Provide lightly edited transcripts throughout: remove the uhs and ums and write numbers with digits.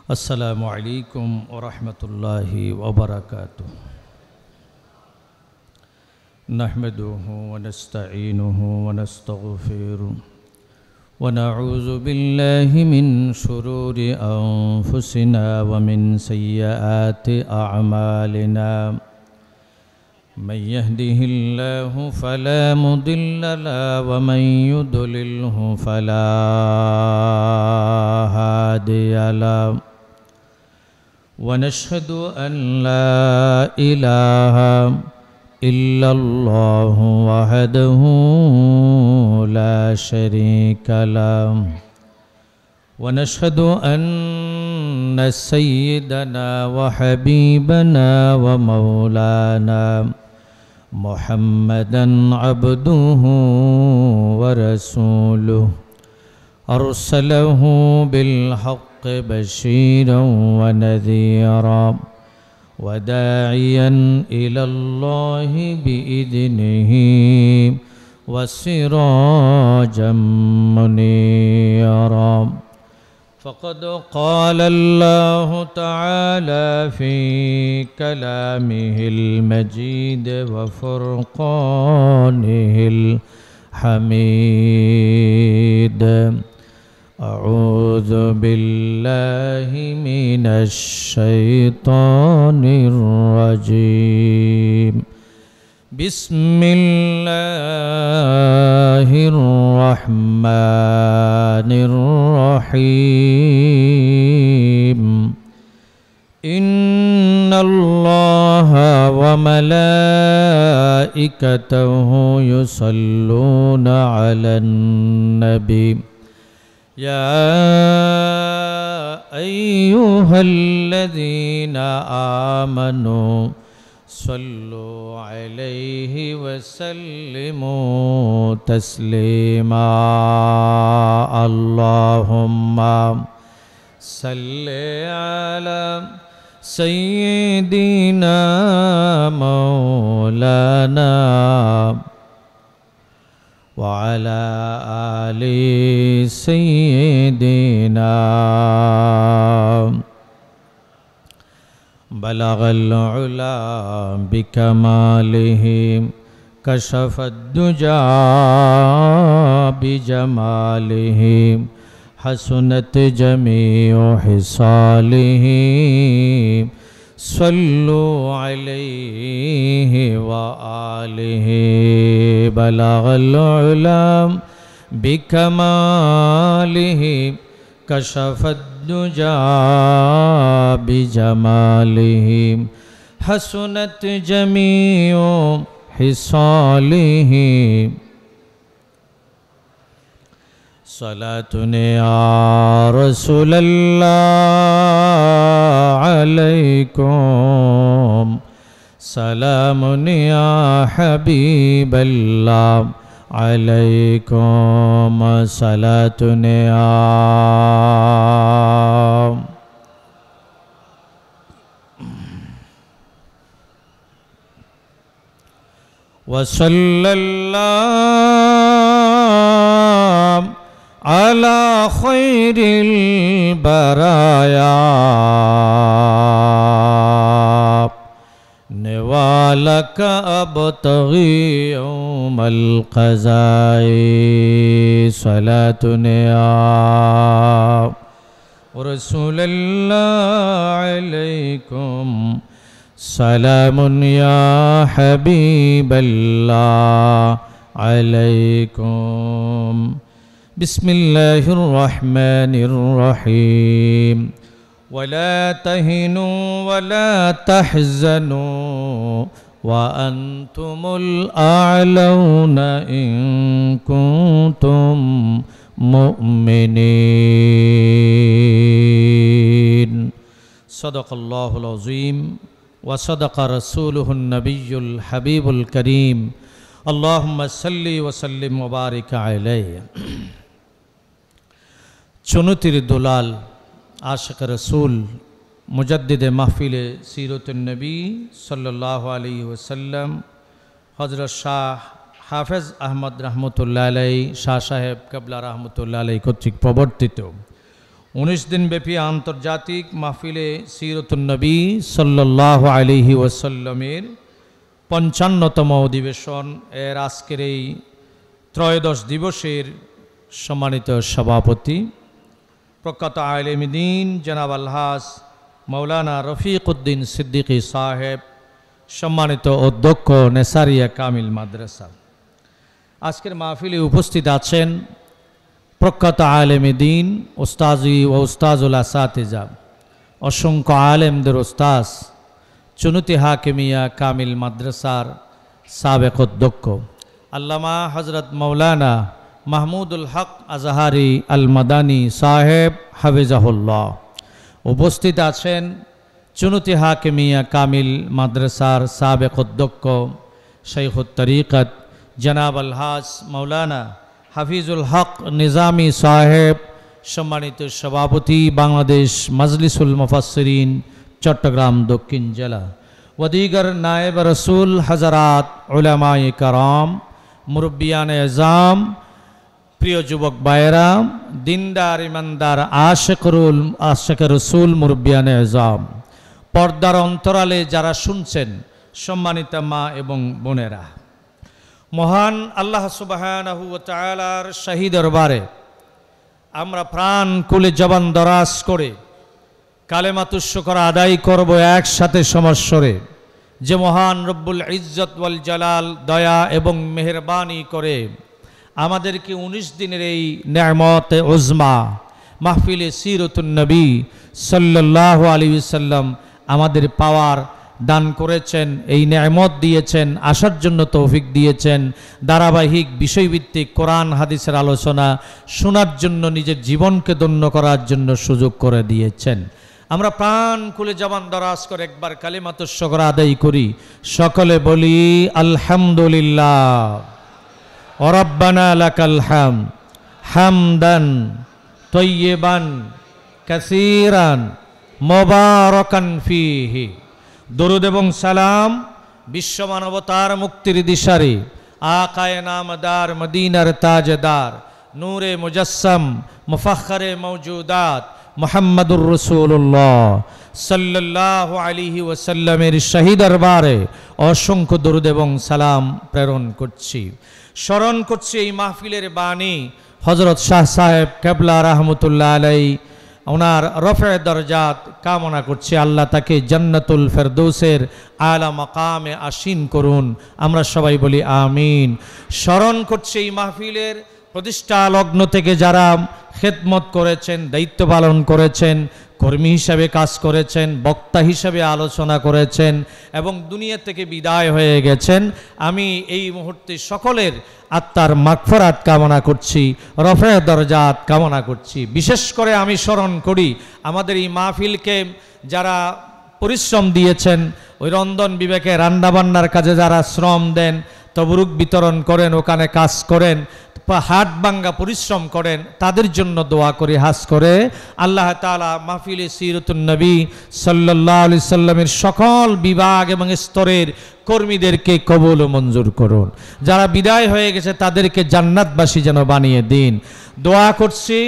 السلام عليكم ورحمة الله وبركاته. نحمده ونستعينه ونستغفره ونعوذ بالله من شرور أنفسنا ومن سيئات أعمالنا. من يهده الله فلا مضل له ومن يضلله فلا هادي له. ونشهد أن لا إله إلا الله وحده لا شريك له. ونشهد أن سيدنا وحبيبنا ومولانا محمدًا عبده ورسوله أرسله بالحق بشيرا ونذيرا وداعيا إلى الله بإذنه وسراجا منيرا. فقد قال الله تعالى في كلامه المجيد وفرقانه الحميد. أعوذ بالله من الشيطان الرجيم. بسم الله الرحمن الرحيم. إن الله وملائكته يصلون على النبي يا أيها الذين آمنوا صلوا عليه وسلموا تسليما. اللهم صل على سيدنا مولانا وعلى آل سيدنا. بلغ العلا بكماله كشف الدجى بجماله حسنت جميع خصاله. صلوا عليه وآله. بلغ العلا بكماله كشف الدجى بجماله حسنت جميع خصاله. صلاة يا رسول الله عليكم. سلام يا حبيب الله عليكم. صلاة يا وصلى الله على خير البرايا نوالك أبتغي يوم القضاء. صلاة يا رسول الله عليكم. سلام يا حبيب الله عليكم. بسم الله الرحمن الرحيم. ولا تهنوا ولا تحزنوا وأنتم الأعلون إن كنتم مؤمنين. صدق الله العظيم وصدق رسوله النبي الحبيب الكريم. اللهم صل وسلم وبارك عليه. চুনতির দুলাল আশিক রসুল মুজাদ্দিদে মাহফিলে সিরতুন নবী সাল্লাল্লাহু আলাইহি ওয়াসাল্লাম হযরত শাহ হাফেজ আহমদ রহমতুল্লাহ আলাই শাহ সাহেব কাবলা রহমতুল্লাহ আলাই কর্তৃক প্রবর্তিত 19 দিনব্যাপী আন্তর্জাতিক মাহফিলে সিরতুন নবী সাল্লাল্লাহু আলাইহি ওয়াসাল্লামের 55তম অধিবেশন এর আজকের এই ত্রয়োদশ দিবসের সম্মানিত সভাপতি প্রখ্যাত আলেমে দ্বীন জনাব আলহাজ মাওলানা রফিক উদ্দিন সিদ্দিকী সাহেব, সম্মানিত অধ্যক্ষ নেসারিয়া কামিল মাদ্রাসা। আজকের মাহফিলে উপস্থিত আছেন প্রখ্যাত আলেমে দ্বীন ওস্তাজি ও ওস্তাজুল আসাতিজা, অসংখ্য আলেমদের ওস্তাজ, চুনুতি হাকিমিয়া কামিল মাদ্রাসার সাবেক অধ্যক্ষ আল্লামা হজরত মৌলানা মাহমুদুল হক আজহারি আল মাদানী সাহেব হাফিজাহুল্লাহ। উপস্থিত আছেন চুনুতি হাকিমিয়া কামিল মাদ্রাসার সাবেক অধ্যক্ষ শাইখুত তরিকত জনাব আলহাজ মৌলানা হাফিজুল হক নিজামি সাহেব, সম্মানিত সভাপতি বাংলাদেশ মজলিসুল মুফাসসিরিন চট্টগ্রাম দক্ষিণ জেলা, ওয়াদিগর নায়েব রসুল হজরাত উলামায়ে কারাম, মুরব্বিয়ান এজাম, প্রিয় যুবক ভাইয়েরা, দিনদার ইমানদার আশিক রসুল, মুরব্বিয়ান এজাম, পর্দার অন্তরালে যারা শুনছেন, সম্মানিত মা এবং বোনেরা, মহান আল্লাহ সুবহানাহু ওয়া তাআলার শাহী দরবারে আমরা প্রাণ খুলে জবান দরাজ করে কালেমাতুশ শুকর আদায় করব একসাথে সমস্বরে। যে মহান রব্বুল ইজ্জত ওয়াল জালাল দয়া এবং মেহেরবানি করে আমাদেরকে 19 দিনের এই নেয়ামতে উজমা মাহফিলে সিরতুন নবী সাল্লাল্লাহু আলাইহি ওয়াসাল্লাম আমাদের পাওয়ার দান করেছেন, এই নেয়ামত দিয়েছেন, আসার জন্য তৌফিক দিয়েছেন, ধারাবাহিক বিষয়ভিত্তিক কোরআন হাদিসের আলোচনা শোনার জন্য, নিজের জীবনকে ধন্য করার জন্য সুযোগ করে দিয়েছেন। আমরা প্রাণ খুলে জবান দরাজ করে একবার কালিমাতুশ শুকর আদায় করি, সকলে বলি আলহামদুলিল্লাহ ওয়া রাব্বানা লাকাল হামদ হামদান তাইয়িবান কাসীরান মুবারাকান ফীহি। দরুদ এবং সালাম বিশ্ব মানবতার মুক্তির দিশারি আকায়ে নামদার মদিনার তাজদার নূরে মুজাসসাম মুফাখখারে মওজুদাত মুহাম্মাদুর রাসূলুল্লাহ সাল্লাল্লাহু আলাইহি ওয়াসাল্লামের শাহী দরবারে অসংখ্য দরুদ এবং সালাম প্রেরণ করছি। স্মরণ করছি এই মাহফিলের বাণী হযরত শাহ সাহেব কেবলা রাহমাতুল্লাহ আলাইহি, ওনার রফে দরজাত কামনা করছি, আল্লাহ তাকে জান্নাতুল ফেরদৌসের আলা মাকামে আসীন করুন। আমরা সবাই বলি আমিন। স্মরণ করছি এই মাহফিলের প্রতিষ্ঠা লগ্ন থেকে যারা খেদমত করেছেন, দায়িত্ব পালন করেছেন, কর্মী হিসাবে কাজ করেছেন, বক্তা হিসাবে আলোচনা করেছেন এবং দুনিয়া থেকে বিদায় হয়ে গেছেন, আমি এই মুহূর্তে সকলের আত্মার মাগফিরাত কামনা করছি, রফে দরজাত কামনা করছি। বিশেষ করে আমি স্মরণ করি আমাদের এই মাহফিলকে যারা পরিশ্রম দিয়েছেন, ওই রন্ধন বিবেকে রান্নাবান্নার কাজে যারা শ্রম দেন, তবরুক বিতরণ করেন, ওখানে কাজ করেন, হাট ভাঙ্গা পরিশ্রম করেন, তাদের জন্য দোয়া করে হাস করে আল্লাহ তাআলা মাহফিলে সিরতুন নবী সাল্লাল্লাহু আলাইহি সাল্লামের সকল বিভাগ এবং স্তরের কর্মীদেরকে কবুল ও মঞ্জুর করুন। যারা বিদায় হয়ে গেছে তাদেরকে জান্নাতবাসী যেন বানিয়ে দিন। দোয়া করছি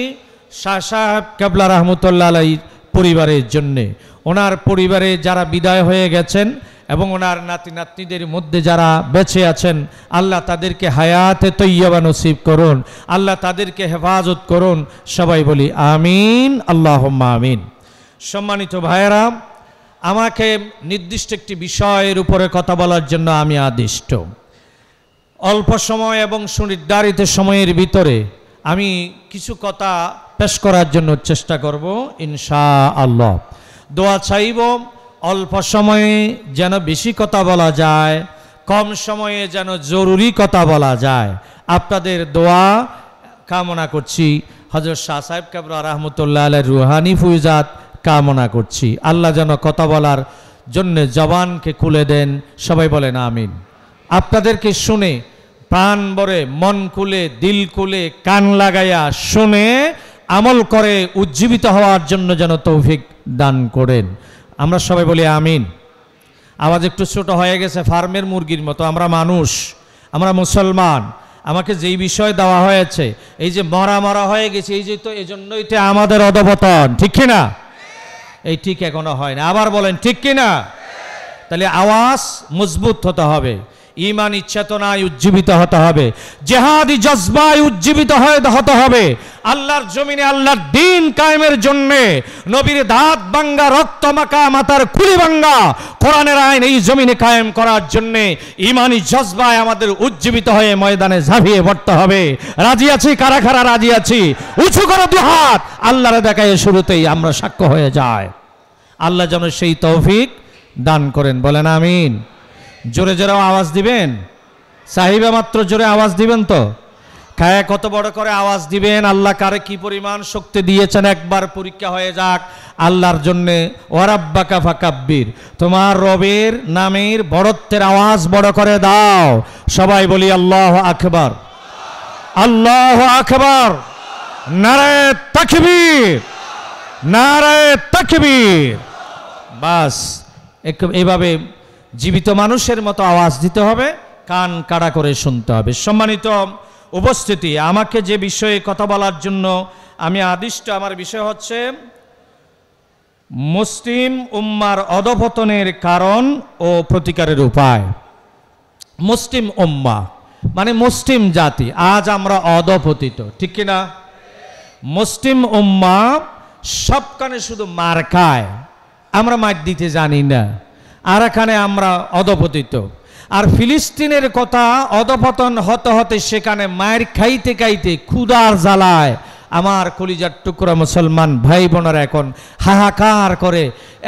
শাহ সাহেব কেবলা রাহমাতুল্লাহ আলাইহি পরিবারের জন্যে, ওনার পরিবারে যারা বিদায় হয়ে গেছেন এবং ওনার নাতি নাতনিদের মধ্যে যারা বেঁচে আছেন, আল্লাহ তাদেরকে হায়াতে তৈয়বা নসিব করুন, আল্লাহ তাদেরকে হেফাজত করুন। সবাই বলি আমিন, আল্লাহুম্মা আমিন। সম্মানিত ভাইয়েরা, আমাকে নির্দিষ্ট একটি বিষয়ের উপরে কথা বলার জন্য আমি আদিষ্ট। অল্প সময় এবং সুনির্ধারিত সময়ের ভিতরে আমি কিছু কথা পেশ করার জন্য চেষ্টা করব ইনশাআল্লাহ। দোয়া চাইব অল্প সময়ে যেন বেশি কথা বলা যায়, কম সময়ে যেন জরুরি কথা বলা যায়। আপনাদের দোয়া কামনা করছি। হযরত শাহ সাহেব কেবলা রাহমাতুল্লাহ আলাইহির রুহানি ফুয়জাত কামনা করছি। আল্লাহ যেন কথা বলার জন্য জবানকে খুলে দেন। সবাই বলেন আমিন। আপনাদেরকে শুনে প্রাণ ভরে, মন খুলে, দিল খুলে, কান লাগাইয়া শুনে আমল করে উজ্জীবিত হওয়ার জন্য যেন তৌফিক দান করেন। আমরা সবাই বলি আমিন। আওয়াজ একটু ছোট হয়ে গেছে, ফার্মের মুরগির মতো। আমরা মানুষ, আমরা মুসলমান, আমাকে যেই বিষয় দেওয়া হয়েছে, এই যে মরা মরা হয়ে গেছে, এই যে তো এজন্যই তো আমাদের অধপতন, ঠিক কিনা? এই ঠিক এখনো হয় না, আবার বলেন ঠিক কিনা? তাহলে আওয়াজ মজবুত হতে হবে, ঈমানি চেতনায় উজ্জীবিত হতে হবে, জিহাদি জজবায় উজ্জীবিত হতে হবে, আল্লাহর জমিনে আল্লাহর দ্বীন কায়েমের জন্য নবীর দাঁত ভাঙ্গা, রক্ত মাখা, মাথার খুলি ভাঙ্গা কোরআনের আইন এই জমিনে কায়েম করার জন্য ঈমানি জজবায় আমাদের উজ্জীবিত হয়ে ময়দানে ঝাঁপিয়ে পড়তে হবে। রাজি আছি? কারা কারা রাজি আছি? উঁচু করো দুই হাত, আল্লাহরে দেখায় শুরুতেই আমরা সাক্ষ্য হয়ে যায়। আল্লাহ যেন সেই তৌফিক দান করেন, বলেন আমিন। জোরে জোরে আওয়াজ দিবেন, সাহিবা মাত্র জোরে আওয়াজ দিবেন তো। খায় কত বড় করে আওয়াজ দিবেন, আল্লাহ কারে কি পরিমাণ শক্তি দিয়েছেন একবার পরীক্ষা হয়ে যাক আল্লাহর জন্যে। ওয়ারাব্বাকা ফাকাব্বির, তোমার রবের নামের বড়ত্বের আওয়াজ বড় করে দাও। সবাই বলি আল্লাহু আকবার, আল্লাহু আকবার, নারে তাকবীর, নারে তাকবীর। বাস এইভাবে জীবিত মানুষের মতো আওয়াজ দিতে হবে, কান কাড়া করে শুনতে হবে। সম্মানিত উপস্থিতি, আমাকে যে বিষয়ে কথা বলার জন্য আমি আদিষ্ট, আমার বিষয় হচ্ছে মুসলিম উম্মার অধপতনের কারণ ও প্রতিকারের উপায়। মুসলিম উম্মা মানে মুসলিম জাতি, আজ আমরা অধপতিত, ঠিক কিনা? মুসলিম উম্মা সব কানে শুধু মার খায়, আমরা মার দিতে জানি না, আর এখানে আমরা অধপতিত। আর ফিলিস্তিনের কথা, অধপতন হতে হতে সেখানে মায়ের খাইতে খাইতে ক্ষুধার জ্বালায় আমার কলিজার টুকরা মুসলমান ভাই বোনেরা এখন হাহাকার করে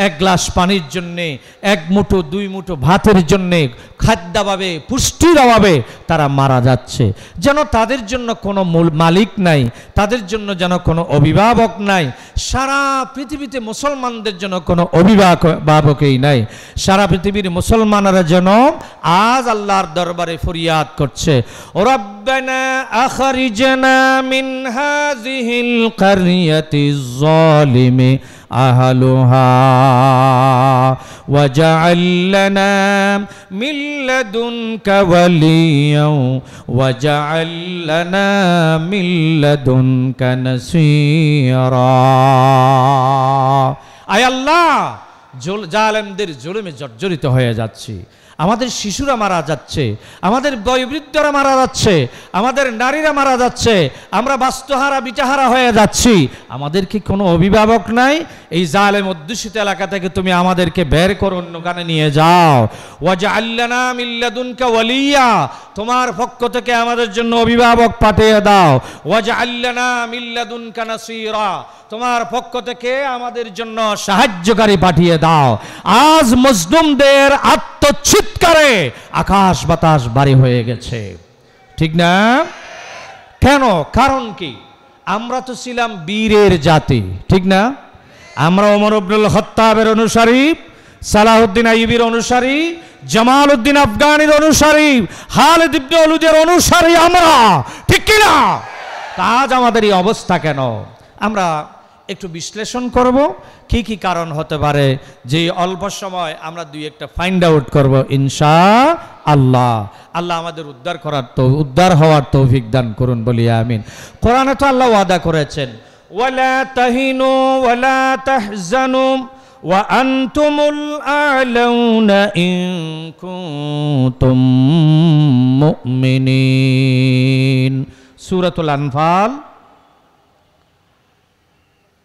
এক গ্লাস পানির জন্যে, এক মুঠো দুই মুঠো ভাতের জন্যে, খাদ্যাভাবে পুষ্টির অভাবে তারা মারা যাচ্ছে। যেন তাদের জন্য কোনো মালিক নাই, তাদের জন্য যেন কোনো অভিভাবক নাই, সারা পৃথিবীতে মুসলমানদের জন্য কোনো অভিভাবকই নাই। সারা পৃথিবীর মুসলমানরা যেন আজ আল্লাহর দরবারে ফরিয়াদ করছে, রব্বানা আখরিজনা মিন হাযিহিল কারিয়াতিজ যালিমি আহলুহা ওয়াজআল লানা মিন লাদুনকা ওয়ালিয়াও ওয়াজআল লানা মিন লাদুনকা নাসীরা। আয় আল্লাহ, জালেমদের জুলুমে জর্জরিত হয়ে যাচ্ছি, আমাদের শিশুরা মারা যাচ্ছে, আমাদের বয়োবৃদ্ধরা মারা যাচ্ছে, আমাদের নারীরা মারা যাচ্ছে, আমরা বাস্তুহারা বিটাহারা হয়ে যাচ্ছি। আমাদের কি কোনো অভিভাবক নাই? এই জালেম অধ্যুষিত এলাকা থেকে তুমি আমাদেরকে বের করো, অন্যখানে নিয়ে যাও। ওয়াজআল লানা মিন লাদুনকা ওয়ালিয়া, তোমার পক্ষ থেকে আমাদের জন্য অভিভাবক পাঠিয়ে দাও। ওয়াজআল লানা মিন লাদুনকা নাসীরা, তোমার পক্ষ থেকে আমাদের জন্য সাহায্যকারী পাঠিয়ে দাও। আজ মজলুমদের আত্মচিৎকারে আকাশ বাতাস ভারী হয়ে গেছে, ঠিক না? কেন? কারণ কি? আমরা তো ছিলাম বীরের জাতি, ঠিক না? আমরা ওমর ইবনুল খাত্তাবের অনুসারী, সালাহউদ্দিন আইয়ুবীর অনুসারী, জামালউদ্দিন আফগানির অনুসারী, খালিদ ইবনে ওলীদের অনুসারী আমরা, ঠিক কি না? আজ আমাদের এই অবস্থা কেন? আমরা একটু বিশ্লেষণ করব কি কি কারণ হতে পারে, যে অল্প সময় আমরা দুই একটা ফাইন্ড আউট করব ইনশাআল্লাহ। আল্লাহ আমাদের উদ্ধার হওয়ার তৌফিক দান করুন, বলি আমিন। কোরআনে তো আল্লাহ ওয়াদা করেছেন, ওয়ালা তাহিনু ওয়ালা তাহজানু ওয়া আনতুমুল আ'লাউনা ইন কুনতুম মুমিনিন। সূরাতুল আনফাল,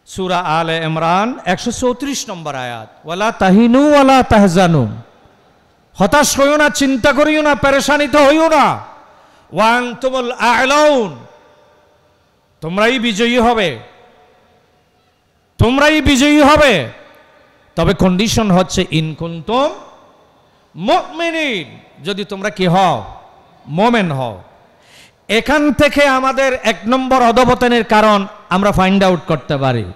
সূরা আলে ইমরান 134 নম্বর আয়াত। ওয়ালা তাহিনু ওয়ালা তাহজানু, হতাশ হইও না, চিন্তা করিও না, পেরেশানিত হইও না। ওয়া আনতুমুল আ'লাউন, তোমরাই বিজয়ী হবে, তোমরাই বিজয়ী হবে। তবে কন্ডিশন হচ্ছে ইন কুনতুম মুমিনিন, যদি তোমরা কি হও? মুমিন হও। এখান থেকে আমাদের এক নম্বর অধপতনের কারণ আমরা ফাইন্ড আউট করতে পারি।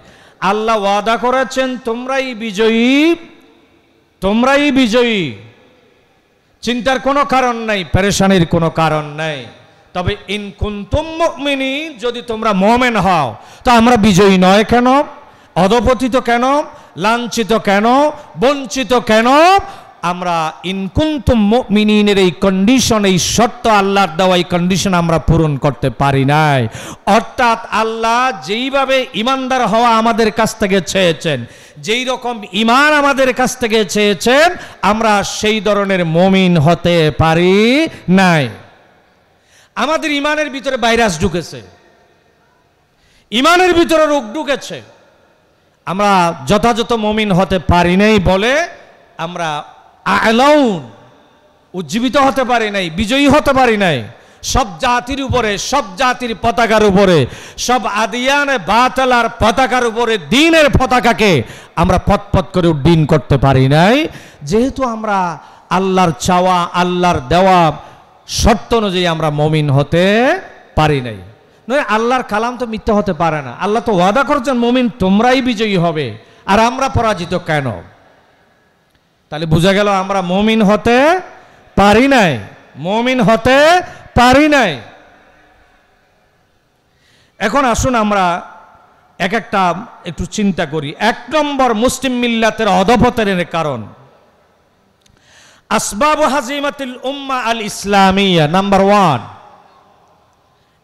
আল্লাহ ওয়াদা করেছেন তোমরাই বিজয়ী, তোমরাই বিজয়ী, চিন্তার কোনো কারণ নাই, পেরেশানির কোনো কারণ নাই। তবে ইন কুনতুম মুমিনিন, যদি তোমরা মুমিন হও, তো আমরা বিজয়ী নয় কেন? অধপতিত কেন? লাঞ্ছিত কেন? বঞ্চিত কেন? আমরা ইনকুনতুম মুমিনিনের এই কন্ডিশন, এই শর্ত আল্লাহর দেওয়া এই কন্ডিশন আমরা পূরণ করতে পারি নাই। অর্থাৎ আল্লাহ যেইভাবে ইমানদার হওয়া আমাদের কাছ থেকে চেয়েছেন, যেই রকম ইমান আমাদের কাছ থেকে চেয়েছেন, আমরা সেই ধরনের মুমিন হতে পারি নাই। আমাদের ইমানের ভিতরে ভাইরাস ঢুকেছে, ইমানের ভিতরে রোগ ঢুকেছে, আমরা যথাযথ মুমিন হতে পারি নাই বলে আমরা আলাউন উজ্জীবিত হতে পারি নাই, বিজয়ী হতে পারি নাই। সব জাতির উপরে, সব জাতির পতাকার উপরে, সব আদিয়ানে বাতালার পতাকার উপরে দ্বীনের পতাকাকে আমরা পথ করে উড্ডীন করতে পারি নাই, যেহেতু আমরা আল্লাহর চাওয়া, আল্লাহর দেওয়া শর্ত অনুযায়ী আমরা মুমিন হতে পারি নাই। নয়, আল্লাহর কালাম তো মিথ্যা হতে পারে না। আল্লাহ তো ওয়াদা করেছেন মুমিন তোমরাই বিজয়ী হবে, আর আমরা পরাজিত কেন? তাহলে বোঝা গেল আমরা মুমিন হতে পারি নাই, মুমিন হতে পারি নাই। এখন আসুন আমরা এক একটা একটু চিন্তা করি। 1 নম্বর মুসলিম মিল্লাতের অধঃপতনের কারণ, আসবাবু হাজিমাতিল উম্মাহ আল ইসলামিয়া। নাম্বার 1,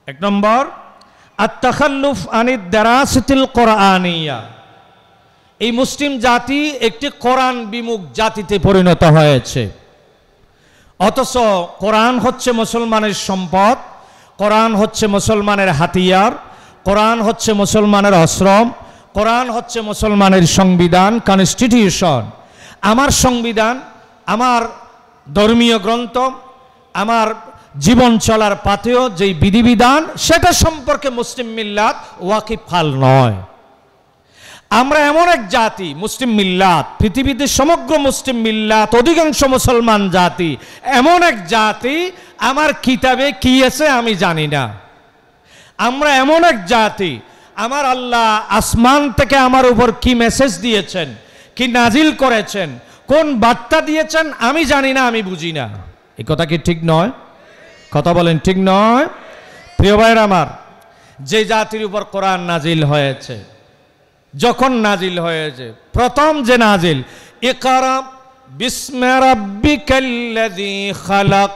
1 নম্বর আত-তাখাল্লুফ আনিদ দারাসাতিল কোরআনিয়া। এই মুসলিম জাতি একটি কোরআন বিমুখ জাতিতে পরিণত হয়েছে, অথচ কোরআন হচ্ছে মুসলমানের সম্পদ, কোরআন হচ্ছে মুসলমানের হাতিয়ার, কোরআন হচ্ছে মুসলমানের অস্ত্র, কোরআন হচ্ছে মুসলমানের সংবিধান, কনস্টিটিউশন। আমার সংবিধান, আমার ধর্মীয় গ্রন্থ, আমার জীবন চলার পাথেয় যেই বিধিবিধান, সেটা সম্পর্কে মুসলিম মিল্লাত ওয়াকিফাল নয়। আমরা এমন এক জাতি, মুসলিম মিল্লাত, পৃথিবীতে সমগ্র মুসলিম মিল্লাত, অধিকাংশ মুসলমান জাতি এমন এক জাতি, আমার কিতাবে কি আছে আমি জানি না। আমরা এমন এক জাতি, আমার আল্লাহ আসমান থেকে আমার উপর কি মেসেজ দিয়েছেন, কি নাজিল করেছেন, কোন বার্তা দিয়েছেন আমি জানি না, আমি বুঝি না। এই কথা কি ঠিক নয়? কথা বলেন, ঠিক নয়? প্রিয় ভাইয়ের আমার, যে জাতির উপর কোরআন নাজিল হয়েছে, যখন নাজিল হয়েছে, প্রথম যে নাজিল, ইকরা বিস্মি রাব্বিকাল্লাযী খালাক,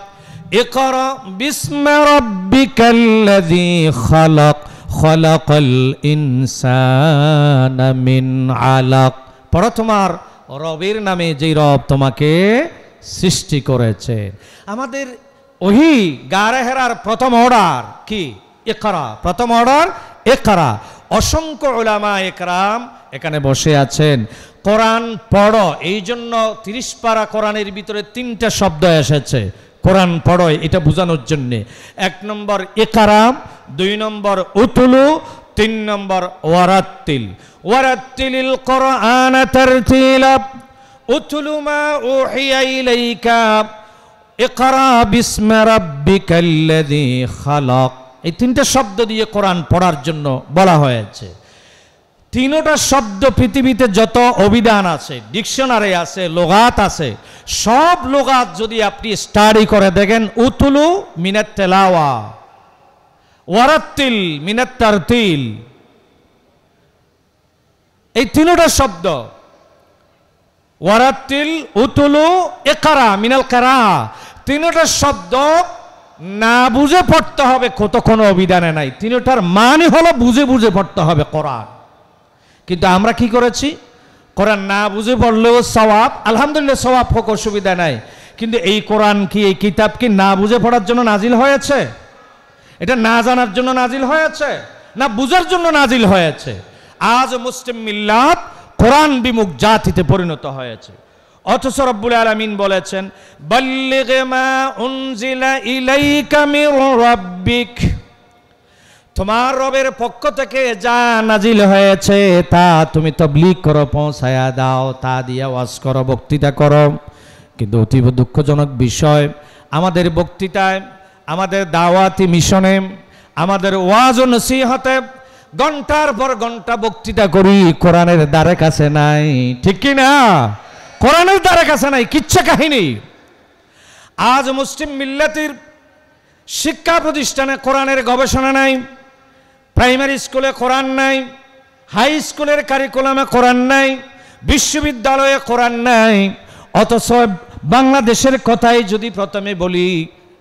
ইকরা বিস্মি রাব্বিকাল্লাযী খালাক, খালাকাল ইনসানা মিন আলাক। পড়ো তোমার রবের নামে, যেই রব তোমাকে সৃষ্টি করেছে। আমাদের ওহি গারে হেরার প্রথম অর্ডার কি? ইকরা। প্রথম অর্ডার ইকরা। অসংখ্য উলামা একরাম এখানে বসে আছেন, কোরআন পড়ো। এই জন্য 30 পারা কোরআনের ভিতরে 3টা শব্দ এসেছে, কোরআন পড়ো, এটা বোঝানোর জন্যে। 1 নম্বর ইকরা, 2 নম্বর উতুলু, 3 নম্বর ওয়ারাত্তিল। ওয়ারাত্তিলিল কোরআন তারতিলা, উতুলু মা উহিয়া ইলাইকা, ইকরা বিস্মি রাব্বিকাল্লাযী খালাক। এই 3টা শব্দ দিয়ে কোরআন পড়ার জন্য বলা হয়েছে। 3টা শব্দ পৃথিবীতে যত অভিধান আছে, ডিকশনারি আছে, লুগাত আছে, সব লুগাত যদি আপনি স্টাডি করে দেখেন, উতুলু মিনাত তেলাওয়া, ওয়ারাত্তিল মিনাত তারতিল, এই 3টা শব্দ, ওয়ারাত্তিল, উতুলু, ইকরা মিনাল কিরা, 3টা শব্দ না বুঝে পড়তে হবে, কোনো অভিধানে নাই। 3টার মানে হলো বুঝে বুঝে পড়তে হবে কোরআন। কিন্তু আমরা কি করেছি? কোরআন না বুঝে পড়লেও সওয়াব, আলহামদুলিল্লাহ সওয়াব হোক, অসুবিধা নাই। কিন্তু এই কোরআন কি, এই কিতাব কি না বুঝে পড়ার জন্য নাজিল হয়েছে? এটা না জানার জন্য নাজিল হয়েছে, না বুঝার জন্য নাজিল হয়েছে? আজ মুসলিম মিল্লাত কোরআন বিমুখ জাতিতে পরিণত হয়েছে। অথচ রব্বুল আলামিন বলেছেন, বাল্লিগ মা উনজিলা ইলাইকা মির রাব্বিক, তোমার রবের পক্ষ থেকে যা নাজিল হয়েছে তা তুমি তাবলীগ করো, পৌঁছায়া দাও, তা দিয়ে ওয়াজ করো, বক্তৃতা করো। কিন্তু অতীব দুঃখজনক বিষয়, আমাদের বক্তৃতায়, আমাদের দাওয়াতি মিশনে, আমাদের ওয়াজ ও নসিহতে ঘন্টার পর ঘন্টা বক্তৃতা করি, কোরআনের দ্বারে কাছে নাই। ঠিক কি না? কোরআনের দ্বারে কাছে নাই, কিচ্ছা কাহিনী। আজ মুসলিম মিল্লাতের শিক্ষা প্রতিষ্ঠানে কোরআনের গবেষণা নাই, প্রাইমারি স্কুলে কোরআন নাই, হাই স্কুলের কারিকুলামে কোরআন নাই, বিশ্ববিদ্যালয়ে কোরআন নাই। অথচ বাংলাদেশের কথাই যদি প্রথমে বলি,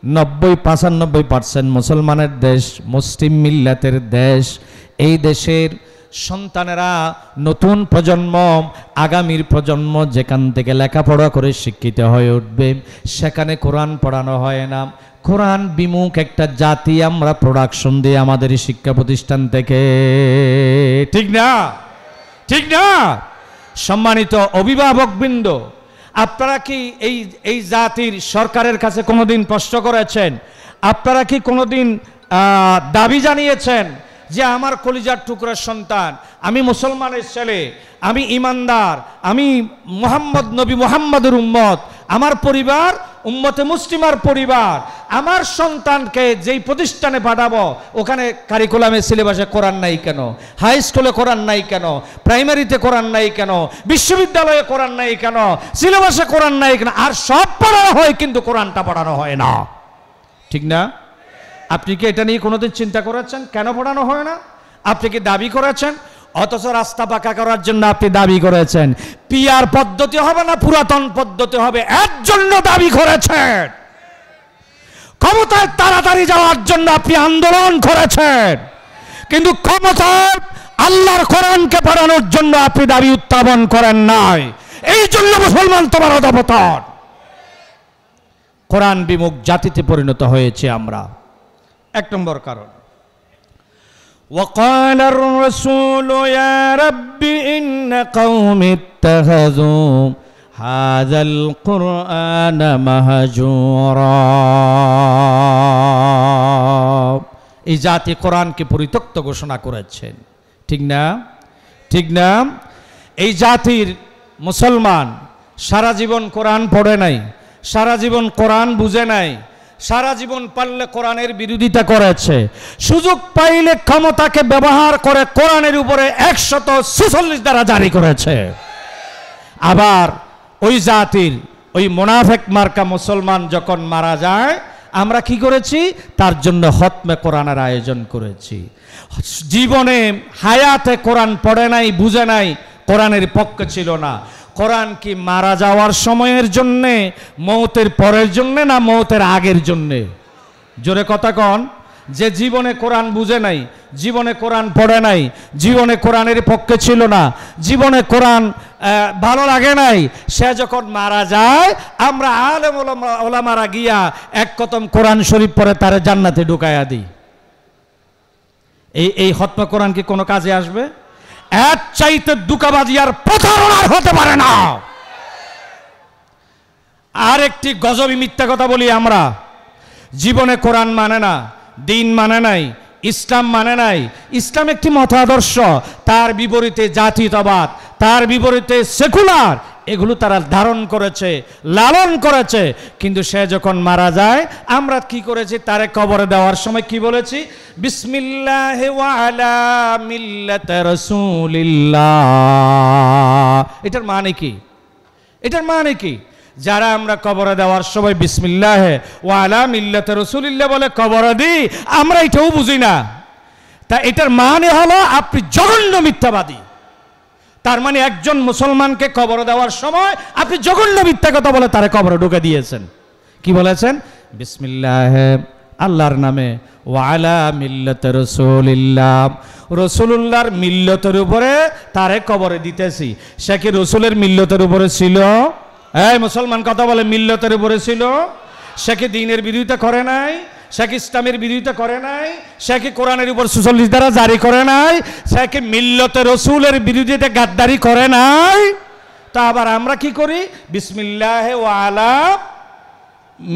90-95% মুসলমানের দেশ, মুসলিম মিল্লাতের দেশ। এই দেশের সন্তানেরা, নতুন প্রজন্ম, আগামীর প্রজন্ম যেখান থেকে লেখাপড়া করে শিক্ষিত হয়ে উঠবে, সেখানে কোরআন পড়ানো হয় না। কোরআন বিমুখ একটা জাতি আমরা প্রোডাকশন দিই আমাদের শিক্ষা প্রতিষ্ঠান থেকে, ঠিক না? ঠিক না? সম্মানিত অভিভাবকবৃন্দ, আপনারা কি এই জাতির সরকারের কাছে কোনোদিন প্রশ্ন করেছেন? আপনারা কি কোনোদিন দাবি জানিয়েছেন যে আমার কলিজার টুকরার সন্তান, আমি মুসলমানের ছেলে, আমি ইমানদার, আমি মুহাম্মদ নবী মুহাম্মদের উম্মত, আমার পরিবার উম্মতে মুসলিমার পরিবার, আমার সন্তানকে যেই প্রতিষ্ঠানে পাঠাবো ওখানে কারিকুলামে সিলেবাসে কোরআন নাই কেন? হাই স্কুলে কোরআন নাই কেন? প্রাইমারিতে কোরআন নাই কেন? বিশ্ববিদ্যালয়ে কোরআন নাই কেন? সিলেবাসে কোরআন নাই কেন? আর সব পড়ানো হয় কিন্তু কোরআনটা পড়ানো হয় না, ঠিক না? আপনি কি এটা নিয়ে কোনোদিন চিন্তা করেছেন কেন পড়ানো হয় না? আপনি কি দাবি করেছেন? অথচ রাস্তা পাকা করার জন্য আপনি দাবি করেছেন। পিআর পদ্ধতি হবে না পুরাতন পদ্ধতি হবে, এর জন্য দাবি করেছেন। ক্ষমতায় তাড়াতাড়ি যাওয়ার জন্য আপনি আন্দোলন করেছেন, কিন্তু ক্ষমতায় আল্লাহর কোরআনকে পড়ানোর জন্য আপনি দাবি উত্থাপন করেন নাই। এই জন্য মুসলমান তোমার অধঃপতন, কোরআন বিমুখ জাতিতে পরিণত হয়েছে আমরা। এক নম্বর কারণ, وقال الرسول يا رب إن قوم اتخذوا هذا القرآن مهجورا। এই জাতি কোরআনকে পরিত্যক্ত ঘোষণা করেছেন, ঠিক না? ঠিক না? এই জাতির মুসলমান সারা জীবন কোরআন পড়ে নাই, সারা জীবন কোরআন বুঝে নাই, সারা জীবন পারলে কোরআনের বিরোধিতা করেছে, সুযোগ পাইলে ক্ষমতাকে ব্যবহার করে কোরআনের উপরে 146 ধারা জারি করেছে। আবার ওই জাতির ওই মুনাফিক মার্কা মুসলমান যখন মারা যায়, আমরা কি করেছি? তার জন্য খতমে কোরআনের আয়োজন করেছি। জীবনে হায়াতে কোরআন পড়ে নাই, বুঝে নাই, কোরআনের পক্ষে ছিল না। কোরআন কি মারা যাওয়ার সময়ের জন্যে, মৌতের পরের জন্যে, না মৌতের আগের জন্যে? জোরে কথা কন। যে জীবনে কোরআন বুঝে নাই, জীবনে কোরআন পড়ে নাই, জীবনে কোরআনের পক্ষে ছিল না, জীবনে কোরআন ভালো লাগে নাই, সে যখন মারা যায় আমরা আলেম ওলামারা গিয়া এক কতম কোরআন শরীফ পড়ে তারে জান্নাতে ঢুকাইয়া দিই। এই খতমে কোরআন কি কোনো কাজে আসবে? এর চাইতে দুকাবাজি আর প্রতারণার হতে পারে না। আর একটি গজবি মিথ্যা কথা বলি আমরা, জীবনে কোরআন মানে না, দিন মানে নাই, ইসলাম মানে নাই। ইসলাম একটি মতাদর্শ, তার বিপরীতে জাতীয়তাবাদ, তার বিপরীতে সেকুলার, এগুলো তারা ধারণ করেছে, লালন করেছে। কিন্তু সে যখন মারা যায় আমরা কি করেছি? তারে কবরে দেওয়ার সময় কি বলেছি? বিসমিল্লাহি ওয়া আলা মিল্লাতি রাসূলিল্লাহ। এটার মানে কি? এটার মানে কি? যারা আমরা কবরে দেওয়ার সময় বিসমিল্লাহ ওয়া আলা মিল্লাতি রাসূলিল্লাহ বলে কবরে দিই, আমরা এটাও বুঝি না। তা এটার মানে হলো আপনি জঘন্য মিথ্যাবাদী। তার মানে একজন মুসলমানকে কবরে দেওয়ার সময় আপনি জঘন্য মিথ্যা কথা বলে তারে কবরে ঢুকে দিয়েছেন। কি বলেছেন? বিসমিল্লাহ, আল্লাহর নামে, ওয়া আলা মিল্লাতি রাসূলিল্লাহ, রাসূলুল্লাহর মিল্লতের উপরে তারে কবরে দিতেছি। সে কি রাসূলের মিল্লতের উপরে ছিল? এই মুসলমান কথা বলে, মিল্লতের উপরে ছিল। সে কি দ্বীনের বিরোধিতা করে নাই? সে কি ইসলামের বিরোধিতা করে নাই? সে কি কোরআনের উপর 46 ধারা জারি করে নাই? সে কি মিল্লতে রসুলের বিরোধিতা গাদ্দারি করে নাই? তা আবার আমরা কি করি? বিসমিল্লাহ ওয়া আলা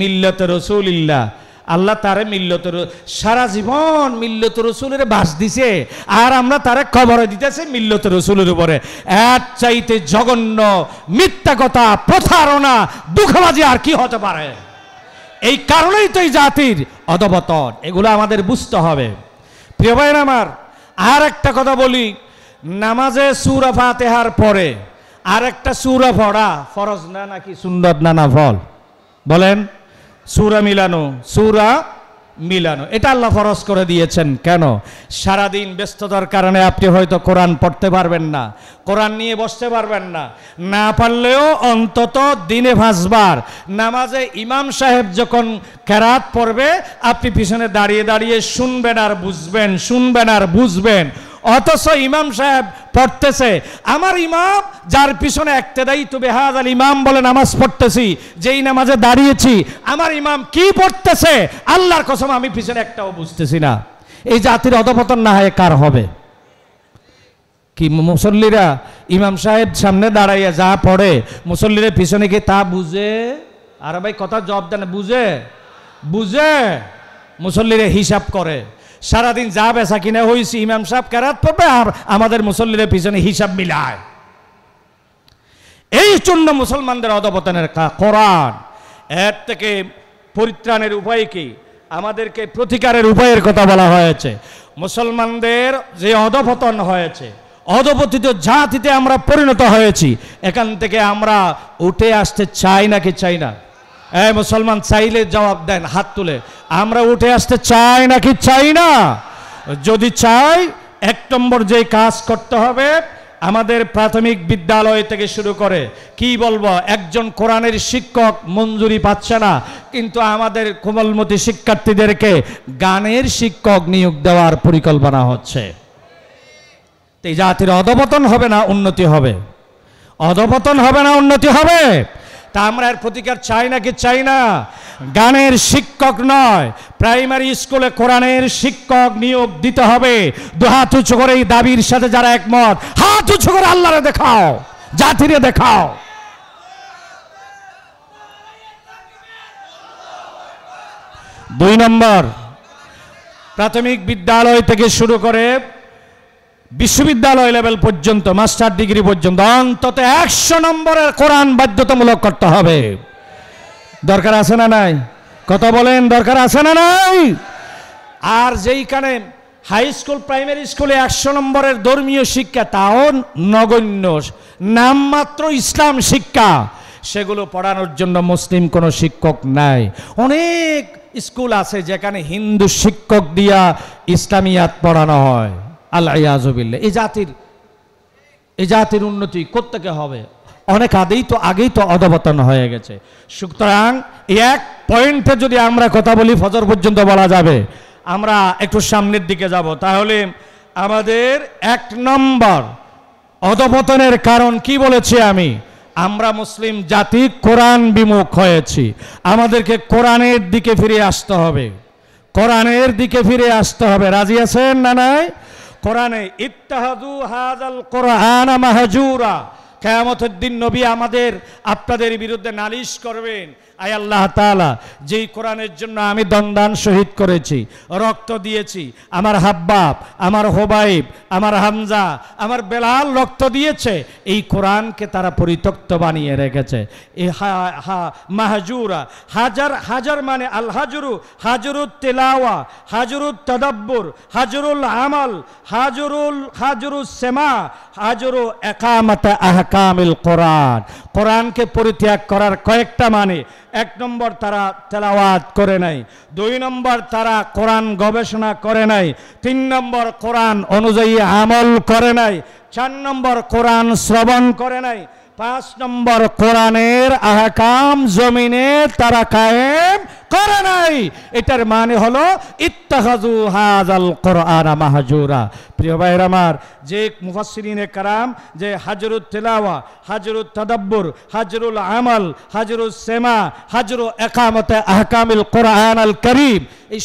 মিল্লতে রসুলিল্লাহ, আল্লাহ তারে মিল্লতে, সারা জীবন মিল্লতে রসুলের বাস দিছে, আর আমরা তারে কবরে দিতেছি মিল্লতে রসুলের উপরে। এর চাইতে জঘন্য মিথ্যা কথা, প্রতারণা, দুঃখবাজি আর কি হতে পারে? এই কারণেই তো এই জাতির অধঃপতন। এগুলো আমাদের বুঝতে হবে। প্রিয় ভাইরা আমার, আর একটা কথা বলি, নামাজে সূরা ফাতিহার পরে আর একটা সূরা পড়া ফরজ না নাকি সুন্নাত না নফল? বলেন। সূরা মিলানো, সূরা মিলানো, এটা আল্লাহ ফরজ করে দিয়েছেন। কেন? সারাদিন ব্যস্ততার কারণে আপনি হয়তো কোরআন পড়তে পারবেন না, কোরআন নিয়ে বসতে পারবেন না, না পারলেও অন্তত দিনে 5 বার নামাজে ইমাম সাহেব যখন কেরাত পড়বে আপনি পিছনে দাঁড়িয়ে দাঁড়িয়ে শুনবেন আর বুঝবেন, শুনবেন আর বুঝবেন। অথচ ইমাম সাহেব পড়তেছে, আমার ইমাম যার পিছনে একতেদাই তো বেহাদাল ইমাম বলে নামাজ পড়তেছি, যেই নামাজে দাঁড়িয়েছি আমার ইমাম কি পড়তেছে আল্লাহর কসম আমি পিছনে একটাও বুঝতেছি না। এই জাতির অধপতন না হয় কার হবে? কি মুসল্লিরা ইমাম সাহেব সামনে দাঁড়াইয়া যা পড়ে মুসল্লিরা পিছনে কি তা বুঝে? আর ভাই কথা জবাব দেন, বুঝে? বুঝে? মুসল্লিরা হিসাব করে, সারাদিন যা বেচা কিনা হয়েছি ইমাম সাহেব কেরাত পড়বে আর আমাদের মুসল্লিদের পিছনে হিসাব মিলায়। এই জন্য মুসলমানদের অধপতনের কোরআন। এর থেকে পরিত্রাণের উপায় কি? আমাদেরকে প্রতিকারের উপায়ের কথা বলা হয়েছে। মুসলমানদের যে অধপতন হয়েছে, অধপতিত জাতিতে আমরা পরিণত হয়েছি, এখান থেকে আমরা উঠে আসতে চাই নাকি চাই না? মুসলমান চাইলে জবাব দেন হাত তুলে, আমরা উঠে আসতে চাই নাকি চাই না? যদি চাই, 1 নম্বর যে কাজ করতে হবে, আমাদের প্রাথমিক বিদ্যালয় থেকে শুরু করে কি বলবো, একজন কোরআনের শিক্ষক মঞ্জুরি পাচ্ছে না, কিন্তু আমাদের কোমলমতি শিক্ষার্থীদেরকে গানের শিক্ষক নিয়োগ দেওয়ার পরিকল্পনা হচ্ছে। এই জাতির অধপতন হবে না উন্নতি হবে? অধপতন হবে না উন্নতি হবে? তা আমরা এর প্রতিকার চাই নাকি চাই না? গানের শিক্ষক নয়, প্রাইমারি স্কুলে কোরআনের শিক্ষক নিয়োগ দিতে হবে। দুহাত উঁচু করে এই দাবির সাথে যারা একমত, হাত উঁচু করে আল্লাহরে দেখাও, জাতিরে দেখাও। 2 নম্বর, প্রাথমিক বিদ্যালয় থেকে শুরু করে বিশ্ববিদ্যালয় লেভেল পর্যন্ত, মাস্টার ডিগ্রি পর্যন্ত অন্তত 100 নম্বরের কোরআন বাধ্যতামূলক করতে হবে। দরকার আছে না নাই? কথা বলেন, দরকার আছে না নাই? আর যেইখানে হাই স্কুল প্রাইমারি স্কুলে 100 নম্বরের ধর্মীয় শিক্ষা, তাও নগণ্য, নামমাত্র ইসলাম শিক্ষা, সেগুলো পড়ানোর জন্য মুসলিম কোনো শিক্ষক নাই। অনেক স্কুল আছে যেখানে হিন্দু শিক্ষক দিয়া ইসলামিয়াত পড়ানো হয়। আল্লাহ ইয়াজুবিল্লাহ। এই জাতির উন্নতি কোত্থেকে হবে? অনেক আগেই তো অধপতন হয়ে গেছে। সুতরাং এক পয়েন্টে যদি আমরা কথা বলি ফজর পর্যন্ত বলা যাবে। আমরা একটু সামনের দিকে যাব, তাহলে আমাদের 1 নম্বর অধপতনের কারণ কি বলেছি আমি? আমরা মুসলিম জাতি কোরআন বিমুখ হয়েছি। আমাদেরকে কোরআনের দিকে ফিরে আসতে হবে, কোরআনের দিকে ফিরে আসতে হবে। রাজি আছেন না নাই? কোরআনে ইত্তাহাদু হাযাল কোরআন মাহজুরা, কিয়ামতের দিন নবী আমাদের আপনাদের বিরুদ্ধে নালিশ করবেন, আয় আল্লাহ তাআলা যেই কোরআনের জন্য আমি দন্দান শহীদ করেছি, রক্ত দিয়েছি, আমার হাব্বাব, আমার হোবাইব, আমার হামজা, আমার বেলাল রক্ত দিয়েছে, এই কোরআনকে তারা পরিত্যক্ত বানিয়ে রেখেছে। এই মাহজুরা, হাজার মানে আল হাজরু, হাজরুত তেলাওয়া, হাজরুত তাদাব্বুর, হাজরুল আমাল, হাজরুস সেমা, হাজরু একামত আহকামিল কোরআন। কোরআনকে পরিত্যাগ করার কয়েকটা মানে: 1 নম্বর তারা তেলাওয়াত করে নাই, 2 নম্বর তারা কোরআন গবেষণা করে নাই, 3 নম্বর কোরআন অনুযায়ী আমল করে নাই, 4 নম্বর কোরআন শ্রবণ করে নাই, 5 নম্বর কোরআনের আহকাম জমিনে তারা কায়েম করে নাই। এটার মানে হলো ইত্তাখাযু হাযাল কোরআন মাহজুরা। প্রিয় ভাইরা আমার, যে মুফাসসিরিনে কারাম যে হাজরুত তেলাওয়া, হাজরুত তাদাব্বুর, হাজরুল আমাল, হাজরুস সেমা, হাজরু একামতে আহকামিল কোরআন আল কারীম, এই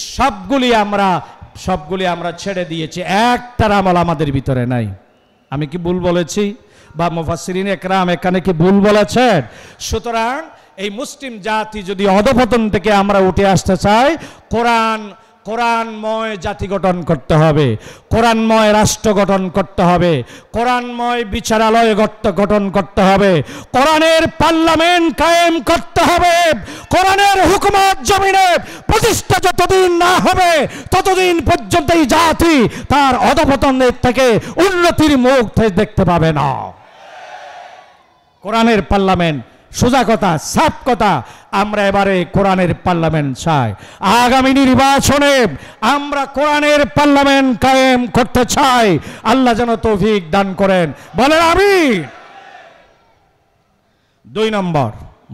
সবগুলি আমরা ছেড়ে দিয়েছি। একটার আমল আমাদের ভিতরে নাই। আমি কি ভুল বলেছি? বা মুফাসসিরিনে কেরাম এখানে কি ভুল বলেছেন? সুতরাং এই মুসলিম জাতি যদি অধপতন থেকে আমরা উঠে আসতে চাই, কোরআনময় জাতি গঠন করতে হবে, কোরআনময় রাষ্ট্র গঠন করতে হবে, কোরআনময় বিচারালয় গঠন করতে হবে, কোরআনের পার্লামেন্ট কায়েম করতে হবে। কোরআনের হুকুমত জমিনে প্রতিষ্ঠা যতদিন না হবে ততদিন পর্যন্ত এই জাতি তার অধপতনের থেকে উন্নতির মুখ দেখতে পাবে না। কোরআনের পার্লামেন্ট সোজা কথা, সাফ কথা, আমরা এবারে কোরআনের পার্লামেন্ট চাই। আগামী নির্বাচনে আমরা কোরআনের পার্লামেন্ট কায়েম করতে চাই। আল্লাহ যেন তৌফিক দান করেন, বলেন আমিন। 2 নম্বর,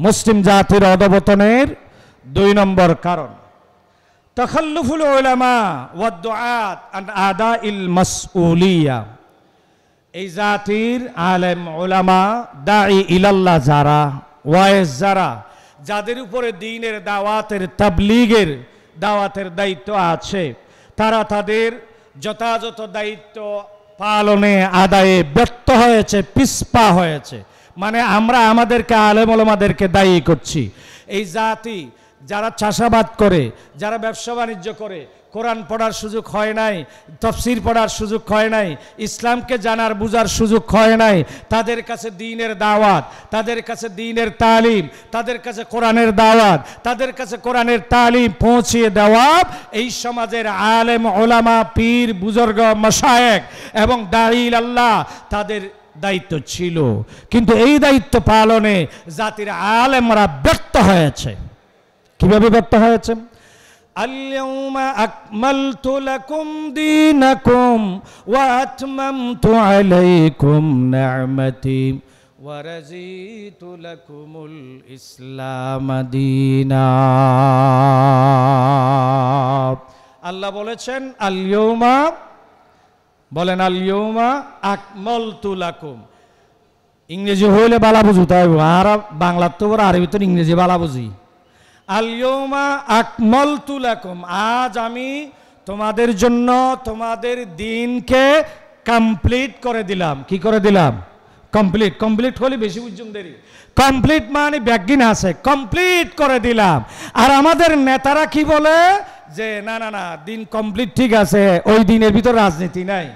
মুসলিম জাতির অধঃপতনের 2 নম্বর কারণ তাখাল্লুফুল উলামা ওয়াদ দুআত আন আদাইল মাসউলিয়া। এই জাতির আলেম উলামা, দাঈ ইলাল্লাহ যারা, ওয়াইজ যারা, যাদের উপরে দ্বীনের দাওয়াতের, তাবলীগের দাওয়াতের দায়িত্ব আছে, তারা তাদের যথাযথ দায়িত্ব পালনে আদায়ে ব্যর্থ হয়েছে, পিছপা হয়েছে। মানে আমরা আমাদেরকে, আলেম ওলামাদেরকে দায়ী করছি। এই জাতি যারা চাষাবাদ করে, যারা ব্যবসা বাণিজ্য করে, কোরআন পড়ার সুযোগ হয় নাই, তাফসীর পড়ার সুযোগ হয় নাই, ইসলামকে জানার বুঝার সুযোগ হয় নাই, তাদের কাছে দ্বীনের দাওয়াত, তাদের কাছে দ্বীনের তালিম, তাদের কাছে কোরআনের দাওয়াত, তাদের কাছে কোরআনের তালিম পৌঁছিয়ে দেওয়া এই সমাজের আলেম ওলামা, পীর বুজুর্গ, মাশায়েখ এবং দাঈ ইলাল্লাহ তাদের দায়িত্ব ছিল। কিন্তু এই দায়িত্ব পালনে জাতির আলেমরা ব্যর্থ হয়েছে। কিভাবে ব্যর্থ হয়েছে? আল-ইয়াউমা আকমালতু লাকুম দীনাকুম ওয়া আতমামতু আলাইকুম নি'মাতি ওয়া রাযীতু লাকুমুল ইসলাম দীনা। আল্লাহ বলেছেন আল-ইয়াউমা, বলেন আল-ইয়াউমা আকমালতু লাকুম। ইংরেজি হইলে বালা বুঝু, তাই আর বাংলার তো আরবি তো ইংরেজি বালা বুঝি। আল-ইয়াউমা আকমালতু লাকুম, আজ আমি তোমাদের জন্য তোমাদের দিনকে কমপ্লিট করে দিলাম। কি করে দিলাম? কমপ্লিট। কমপ্লিট হলে বেশি বুঝুম দেরি। কমপ্লিট মানে ব্যাগিন আছে, কমপ্লিট করে দিলাম। আর আমাদের নেতারা কি বলে যে না না না, দিন কমপ্লিট ঠিক আছে, ওই দিনের ভিতর রাজনীতি নাই।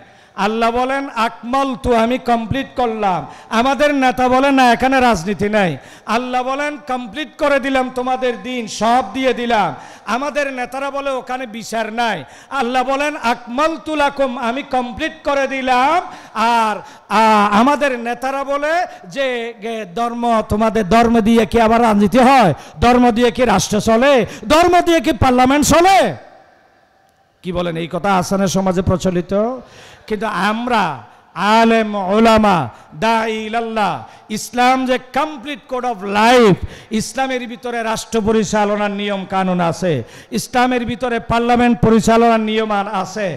আল্লাহ বলেন আকমালতু, আমি কমপ্লিট করলাম। আমাদের নেতা বলেন না, এখানে রাজনীতি নাই। আল্লাহ বলেন কমপ্লিট করে দিলাম তোমাদের দিন, সব দিয়ে দিলাম। আমাদের নেতারা বলে ওখানে বিচার নাই। আল্লাহ বলেন আকমালতু লাকুম, আমি কমপ্লিট করে দিলাম। আর আমাদের নেতারা বলে যে ধর্ম, তোমাদের ধর্ম দিয়ে কি আবার রাজনীতি হয়? ধর্ম দিয়ে কি রাষ্ট্র চলে? ধর্ম দিয়ে কি পার্লামেন্ট চলে? কি বলেন? এই কথা আসানের সমাজে প্রচলিত। কিন্তু আমরা আলেম ওলামা, দাঈ ইলাল্লাহ, ইসলাম যে কমপ্লিট কোড অফ লাইফ, ইসলামের ভিতরে রাষ্ট্র পরিচালনার নিয়ম কানুন আছে, ইসলামের ভিতরে পার্লামেন্ট পরিচালনার নিয়ম আছে,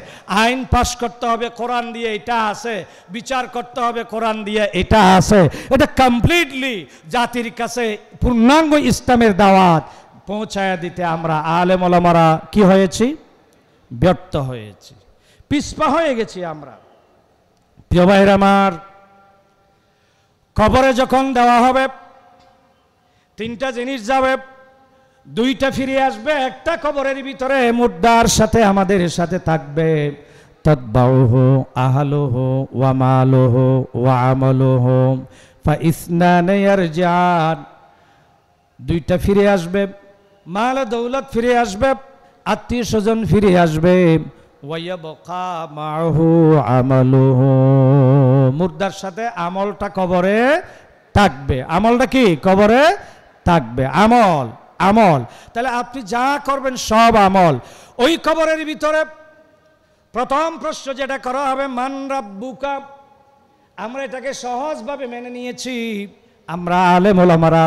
আইন পাশ করতে হবে কোরআন দিয়ে, এটা আছে, বিচার করতে হবে কোরআন দিয়ে, এটা আছে। এটা কমপ্লিটলি জাতির কাছে পূর্ণাঙ্গ ইসলামের দাওয়াত পৌঁছায়া দিতে আমরা আলেম ওলামারা কি হয়েছি? ব্যর্থ হয়েছি, পিছপা হয়ে গেছি আমরা। প্রিয় ভাইয়ের আমার, কবরে যখন দেওয়া হবে 3টা জিনিস যাবে, 2টা ফিরে আসবে। একটা কবরের ভিতরে মুর্দার সাথে আমাদের সাথে থাকবে, তাতবাউহু আহলুহু ওয়া মালুহু ওয়া আমালুহু ফাইসনানি ইয়ারজিআন। 2টা ফিরে আসবে, মাল দৌলত ফিরে আসবে, আত্মীয় স্বজন ফিরে আসবে। ওয়ায়াবকা মাহু আমালুহু, মুর্দার সাথে আমলটা কবরে থাকবে। আমলটা কি? কবরে থাকবে। আমল, আমল। তাহলে আপনি যা করবেন সব আমল। ওই কবরের ভিতরে প্রথম প্রশ্ন যেটা করা হবে, মান রাব্বুকা। আমরা এটাকে সহজভাবে মেনে নিয়েছি। আমরা আলেম ওলামারা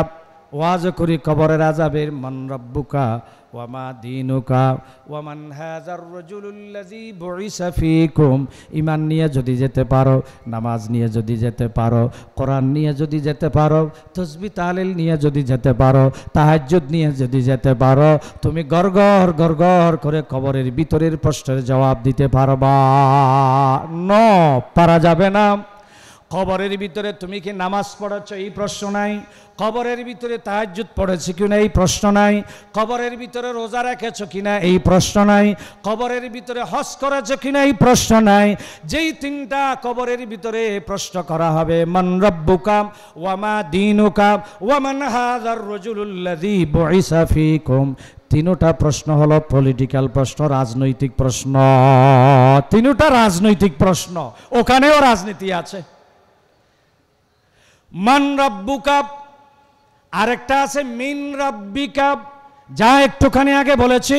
ওয়াজ করি কবরের আযাবের, মান রাব্বুকা ওয়া মা দীনুকা ওয়া মান হাযার রাজুলুল্লাযী বুইসা ফীকুম। ঈমান নিয়ে যদি যেতে পারো, নামাজ নিয়ে যদি যেতে পারো, কোরআন নিয়ে যদি যেতে পারো, তাসবিহ তাহলিল নিয়ে যদি যেতে পারো, তাহাজ্জুদ নিয়ে যদি যেতে পারো, তুমি গড়গড় গড়গড় করে কবরের ভিতরের প্রশ্নের জবাব দিতে পারবা। পারা যাবে না। কবরের ভিতরে তুমি কি নামাজ পড়েছ? এই প্রশ্ন নাই। কবরের ভিতরে তাহাজ্জুদ পড়েছে কিনা? এই প্রশ্ন নাই। কবরের ভিতরে রোজা রেখেছ কিনা? এই প্রশ্ন নাই। কবরের ভিতরে হজ করেছ কিনা? এই প্রশ্ন নাই। যেই 3টা কবরের ভিতরে প্রশ্ন করা হবে, মান রাব্বুকা ওয়া মা দীনুকা ওয়া মান হাযার রাজুলুল্লাযী বুইসা ফীকুম। 3টা প্রশ্ন হলো পলিটিক্যাল প্রশ্ন, রাজনৈতিক প্রশ্ন। 3টা রাজনৈতিক প্রশ্ন, ওখানেও রাজনীতি আছে। মান রাব্বুকা, আরেকটা আছে মিন রাব্বিকা, যা একটুখানি আগে বলেছি,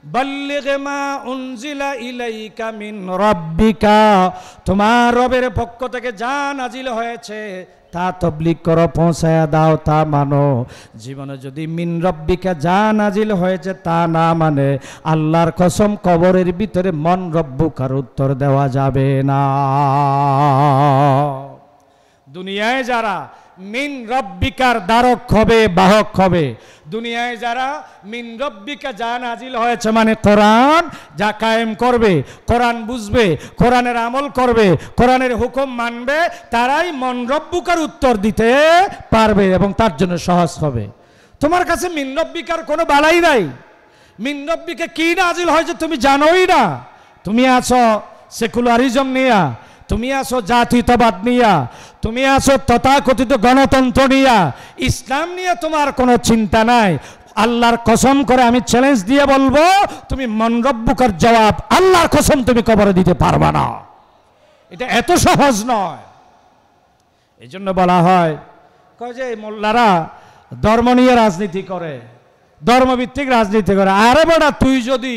বাল্লিগ মা উনজিলা ইলাইকা মিন রাব্বিকা, তোমার রবের পক্ষ থেকে যা নাজিল হয়েছে তা তাবলীগ করো, পৌঁছায়া দাও, তা মানো। জীবনে যদি মিন রব্বিকা যা নাজিল হয়েছে তা না মানে, আল্লাহর কসম কবরের ভিতরে মন রব্বুকার উত্তর দেওয়া যাবে না। দুনিয়ায় যারা মিন রব্বিকার দ্বারক হবে, বাহক হবে, দুনিয়ায় যারা মিন রব্বিকা যা নাজিল হয়েছে মানে কোরআন যা কায়েম করবে, কোরআন বুঝবে, কোরআনের আমল করবে, কোরআনের হুকুম মানবে, তারাই মন রব্বুকার উত্তর দিতে পারবে এবং তার জন্য সহজ হবে। তোমার কাছে মিন রব্বিকার কোনো বালাই নাই। মিন রব্বিকা কি নাজিল হয়েছে তুমি জানোই না। তুমি আছো সেকুলারিজম নিয়া, তুমি আছো জাতীয়তাবাদ নিয়া, তুমি আছো তথাকথিত গণতন্ত্র নিয়া, ইসলাম নিয়ে তোমার কোনো চিন্তা নাই। আল্লাহর কসম করে আমি চ্যালেঞ্জ দিয়ে বলবো, তুমি মন রব্বুকার জবাব আল্লাহর কসম তুমি কবরে দিতে পারবা না। এটা এত সহজ নয়। এই জন্য বলা হয় কয় যে মোল্লারা ধর্ম নিয়ে রাজনীতি করে, ধর্মভিত্তিক রাজনীতি করে। আরে বেটা, তুই যদি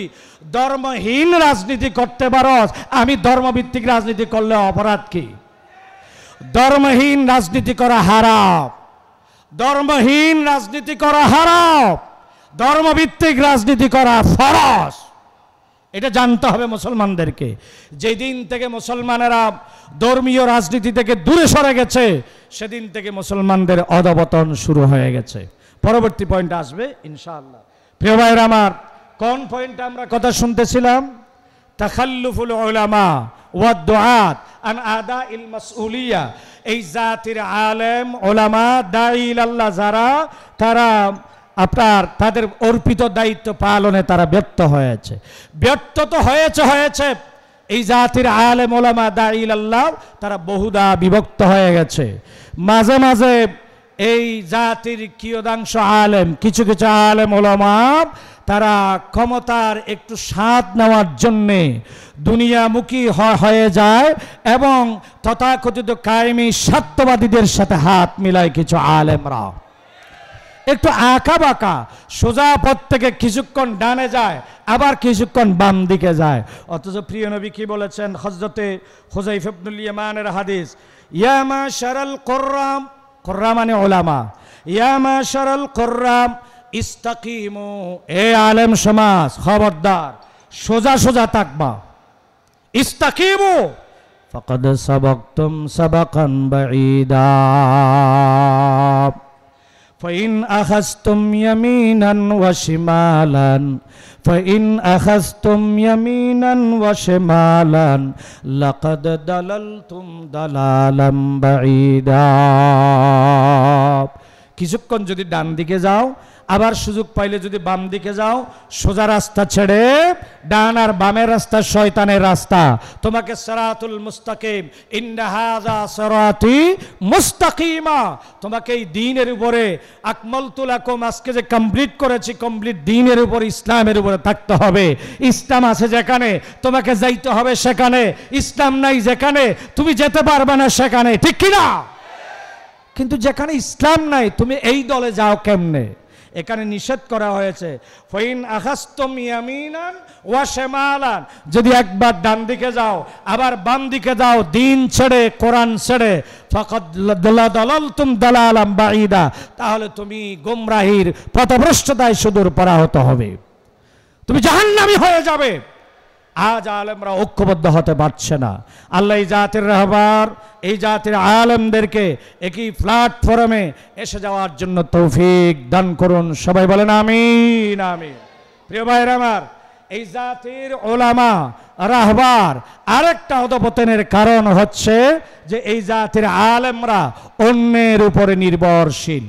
ধর্মহীন রাজনীতি করতে পারস, আমি ধর্মভিত্তিক রাজনীতি করলে অপরাধ কি? ধর্মহীন রাজনীতি করা হারাম, ধর্মহীন রাজনীতি করা হারাম, ধর্মভিত্তিক রাজনীতি করা ফরজ। এটা জানতে হবে মুসলমানদেরকে। যেদিন থেকে মুসলমানেরা ধর্মীয় রাজনীতি থেকে দূরে সরে গেছে, সেদিন থেকে মুসলমানদের অধঃপতন শুরু হয়ে গেছে। পরবর্তী পয়েন্ট আসবে ইনশাআল্লাহ। প্রিয় ভাইরা আমার, কোন পয়েন্টে আমরা কথা শুনতেছিলাম? তাখাল্লুফুল উলামা ওয়া দুআত আন আদাইল মাসউলিয়া। এই জাতির আলেম, উলামা, দাঈ ইলাল্লাহ যারা, তারা আপনার তাদের অর্পিত দায়িত্ব পালনে তারা ব্যর্থ হয়েছে। ব্যর্থ তো হয়েছে। এই জাতির আলেম, উলামা, দাঈ ইলাল্লাহ তারা বহুদা বিভক্ত হয়ে গেছে। মাঝে মাঝে এই জাতির কিয়দাংশ আলেম, কিছু কিছু আলেম ওলামা, তারা ক্ষমতার একটু স্বাদ নেওয়ার জন্যে দুনিয়ামুখী হয়ে যায় এবং তথাকথিত কায়েমি সত্যবাদীদের সাথে হাত মিলায় কিছু আলেমরা। একটু আঁকা বাঁকা সোজা পথ থেকে কিছুক্ষণ ডানে যায়, আবার কিছুক্ষণ বাম দিকে যায়। অথচ প্রিয় নবী কি বলেছেন? হযরতে হুযায়ফা ইবনুল ইয়ামানের হাদিস, ইয়া মাশারাল কুররাম, কুররাম মানে উলামা, ইয়া মাশারাল কুররাম ইস্তাকিমু, এ আলেম সমাজ খবরদার সোজা সোজা থাকবা। ইস্তাকিমু ফাকাদ সাবাকতুম সাবাকান বাঈদা, ফাইন আখাযতুম ইয়ামিনান ওয়া শিমালান, ফাইন আখাযতুম ইয়ামিনান ওয়া শিমালান লাকাদ দালালতুম দালালাম বাঈদা। কিছুক্ষণ যদি ডান দিকে যাও, আবার সুযোগ পাইলে যদি বাম দিকে যাও, সোজা রাস্তা ছেড়ে ডান আর বামের রাস্তা শয়তানের রাস্তা। তোমাকে সিরাতুল মুস্তাকিম, ইন্না হাযা সিরাতি মুস্তাকিমা, তোমাকে এই দ্বীনের উপরে আকমালতু লাকুম, আজকে যে কমপ্লিট করেছি, কমপ্লিট দ্বীনের উপর, ইসলামের উপরে থাকতে হবে। ইসলাম আছে যেখানে তোমাকে যাইতে হবে সেখানে, ইসলাম নাই যেখানে তুমি যেতে পারবে না সেখানে, ঠিক কিনা? কিন্তু যেখানে ইসলাম নাই তুমি এই দলে যাও কেমনে? এখানে নিষেধ করা হয়েছে, ফাইন আখাযতুম ইয়ামিনান ওয়া শিমালান, যদি একবার ডান দিকে যাও আবার বাম দিকে যাও, দ্বীন ছেড়ে, কোরআন ছেড়ে, ফাকাদ দালালতুম দালালাম বাঈদা, তাহলে তুমি গোমরাহির পথভ্রষ্টতায় সুদূর পরাহত হবে, তুমি জাহান্নামী হয়ে যাবে। আজ আলেমরা ঐক্যবদ্ধ হতে পারছে না। আল্লাহ এই জাতির রাহবার, এই জাতির আলেমদেরকে একই প্ল্যাটফর্মে এসে যাওয়ার জন্য তৌফিক দান করুন। সবাই বলেন আমিন, আমিন। প্রিয় ভাইরা আমার, এই জাতির ওলামা, রাহবার আরেকটা অধঃপতনের কারণ হচ্ছে যে এই জাতির আলেমরা অন্যের উপরে নির্ভরশীল।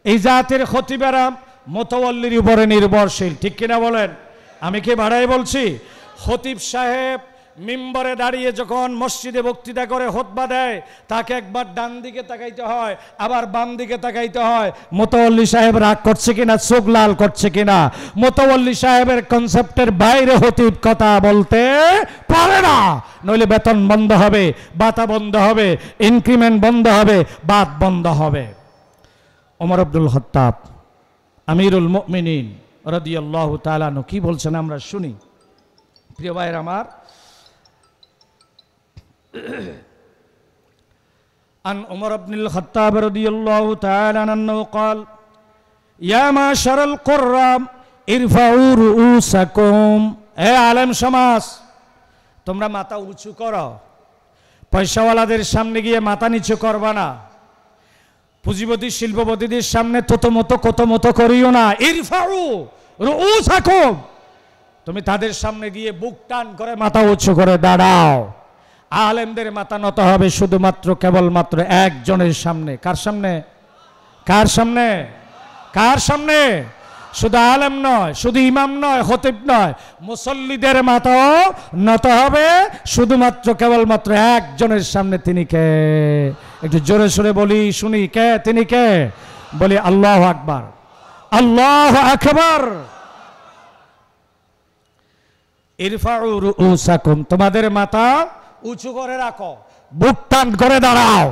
এই জাতির খতিবেরা মুতাওয়াল্লির উপরে নির্ভরশীল, ঠিক কিনা বলেন? আমি কি বাড়াই বলছি? খতিব সাহেব মিম্বরে দাঁড়িয়ে যখন মসজিদে বক্তৃতা করে খুতবা দেয়, তাকে একবার ডান দিকে তাকাইতে হয়, আবার বাম দিকে তাকাইতে হয়। মুতাওয়াল্লি সাহেব রাগ করছে কিনা, চোখ লাল করছে কিনা? মুতাওয়াল্লি সাহেবের কনসেপ্টের বাইরে খতিব কথা বলতে পারে না, নইলে বেতন বন্ধ হবে, ভাতা বন্ধ হবে, ইনক্রিমেন্ট বন্ধ হবে, বাত বন্ধ হবে। ওমর আব্দুল খাত্তাব আমিরুল মুমিনিন রাদিয়াল্লাহু তাআলা আনহু কি বলছেন আমরা শুনি। প্রিয় ভাইয়ের আমার, عن عمر بن الخطاب رضي الله تعالى عنه قال يا معشر القراء ارفعوا رؤوسكم اے আলেম সমাজ তোমরা মাথা উঁচু করো। পয়সাওয়ালাদের সামনে গিয়ে মাথা নিচু করবা না, পুঁজিপতি শিল্পপতিদের সামনে কত মতো করিও না। ইরফাউ রুউসাকুম, তুমি তাদের সামনে গিয়ে বুক টান করে মাথা উঁচু করে দাঁড়াও। আলেমদের মাথা নত হবে শুধুমাত্র কেবলমাত্র একজনের সামনে। কার সামনে? কার সামনে? কার সামনে? শুধু আলেম নয়, শুধু ইমাম নয়, খতিব নয়, মুসল্লিদের মাথাও নত হবে শুধুমাত্র কেবলমাত্র একজনের সামনে। তিনি কে? একটু জোরে সোরে বলি শুনি, কে? তিনি কে? বলি আল্লাহু আকবার, আল্লাহু আকবার। ইরফাউ রুউসাকুম, তোমাদের মাথা উঁচু করে রাখো, বুক টান করে দাঁড়াও।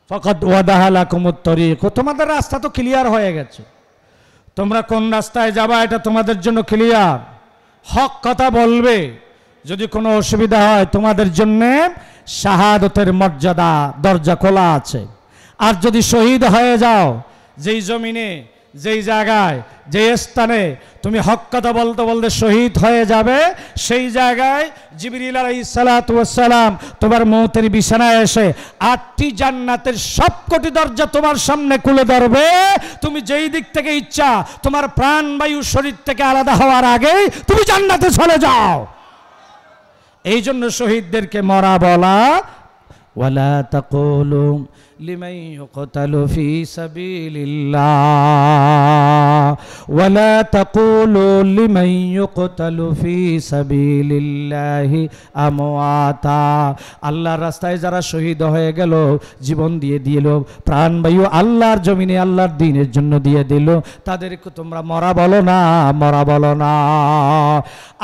ফাকাদ ওয়াদাহা লাকুমুত তরিক, তোমাদের রাস্তা তো ক্লিয়ার হয়ে গেছে, তোমরা কোন রাস্তায় যাবা এটা তোমাদের জন্য ক্লিয়ার। হক কথা বলবে, যদি কোনো অসুবিধা হয় তোমাদের জন্য শাহাদতের মর্যাদা দরজা খোলা আছে। আর যদি শহীদ হয়ে যাও, যেই জমিনে, যেই জায়গায়, যে স্থানে তুমি হক কথা বলতে বলতে শহীদ হয়ে যাবে, সেই জায়গায় জিবরিল আলাইহিস সালাতু ওয়াস সালাম তোমার মওতের বিছানায় এসে 8টি জান্নাতের সবকটি দরজা তোমার সামনে খুলে ধরবে। তুমি যেই দিক থেকে ইচ্ছা তোমার প্রাণবায়ু শরীর থেকে আলাদা হওয়ার আগেই তুমি জান্নাতে চলে যাও। এই জন্য শহীদদেরকে মরা বলা। ওয়ালা তাকুলু লিমান ইউকতালু ফি সাবিলিল্লাহ ওয়ালা তাকুলু লিমান ইউকতালু ফি সাবিলিল্লাহি আমওয়াতা। আল্লাহর রাস্তায় যারা শহীদ হয়ে গেল, জীবন দিয়ে দিল, প্রাণবায়ু আল্লাহর জমিনে আল্লাহর দ্বীনের জন্য দিয়ে দিল, তাদেরকে তোমরা মরা বলো না, মরা বলো না।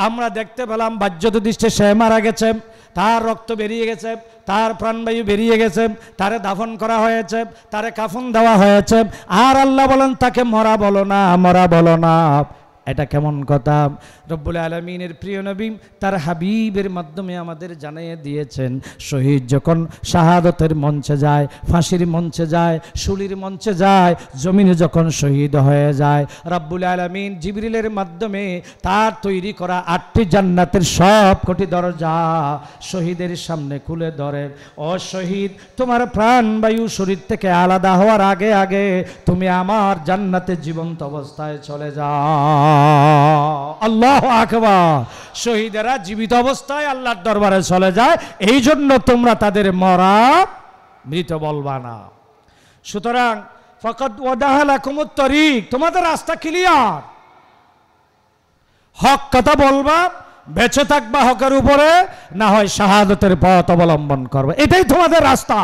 আমরা দেখতে পেলাম বাহ্যত দৃষ্টি সে মারা গেছে, তার রক্ত বেরিয়ে গেছে, তার প্রাণবায়ু বেরিয়ে গেছে, তারে দাফন করা হয়েছে, তারে কাফন দেওয়া হয়েছে, আর আল্লাহ বলেন তাকে মরা বলো না, মরা বলো না। এটা কেমন কথা? রব্বুল আলামিনের প্রিয় নবী তার হাবিবের মাধ্যমে আমাদের জানিয়ে দিয়েছেন, শহীদ যখন শাহাদতের মঞ্চে যায়, ফাঁসির মঞ্চে যায়, শুলির মঞ্চে যায়, জমিনে যখন শহীদ হয়ে যায়, রব্বুল আলামিন জিবরিলের মাধ্যমে তার তৈরি করা 8টি জান্নাতের সবকটি দরজা শহীদের সামনে খুলে ধরে। ও শহীদ, তোমার প্রাণবায়ু শরীর থেকে আলাদা হওয়ার আগে আগে তুমি আমার জান্নাতে জীবন্ত অবস্থায় চলে যাও। আল্লাহু আকবার। শহীদেরা জীবিত অবস্থায় আল্লাহর দরবারে চলে যায়, এই জন্য তোমরা তাদের মরা মৃত বলবা না। সুতরাং ফাকাদ ওয়াদাহা লাকুমুত তরিক, তোমাদের রাস্তা ক্লিয়ার। হক কথা বলবা, বেঁচে থাকবা হকের উপরে, না হয় শাহাদতের পথ অবলম্বন করবে, এটাই তোমাদের রাস্তা।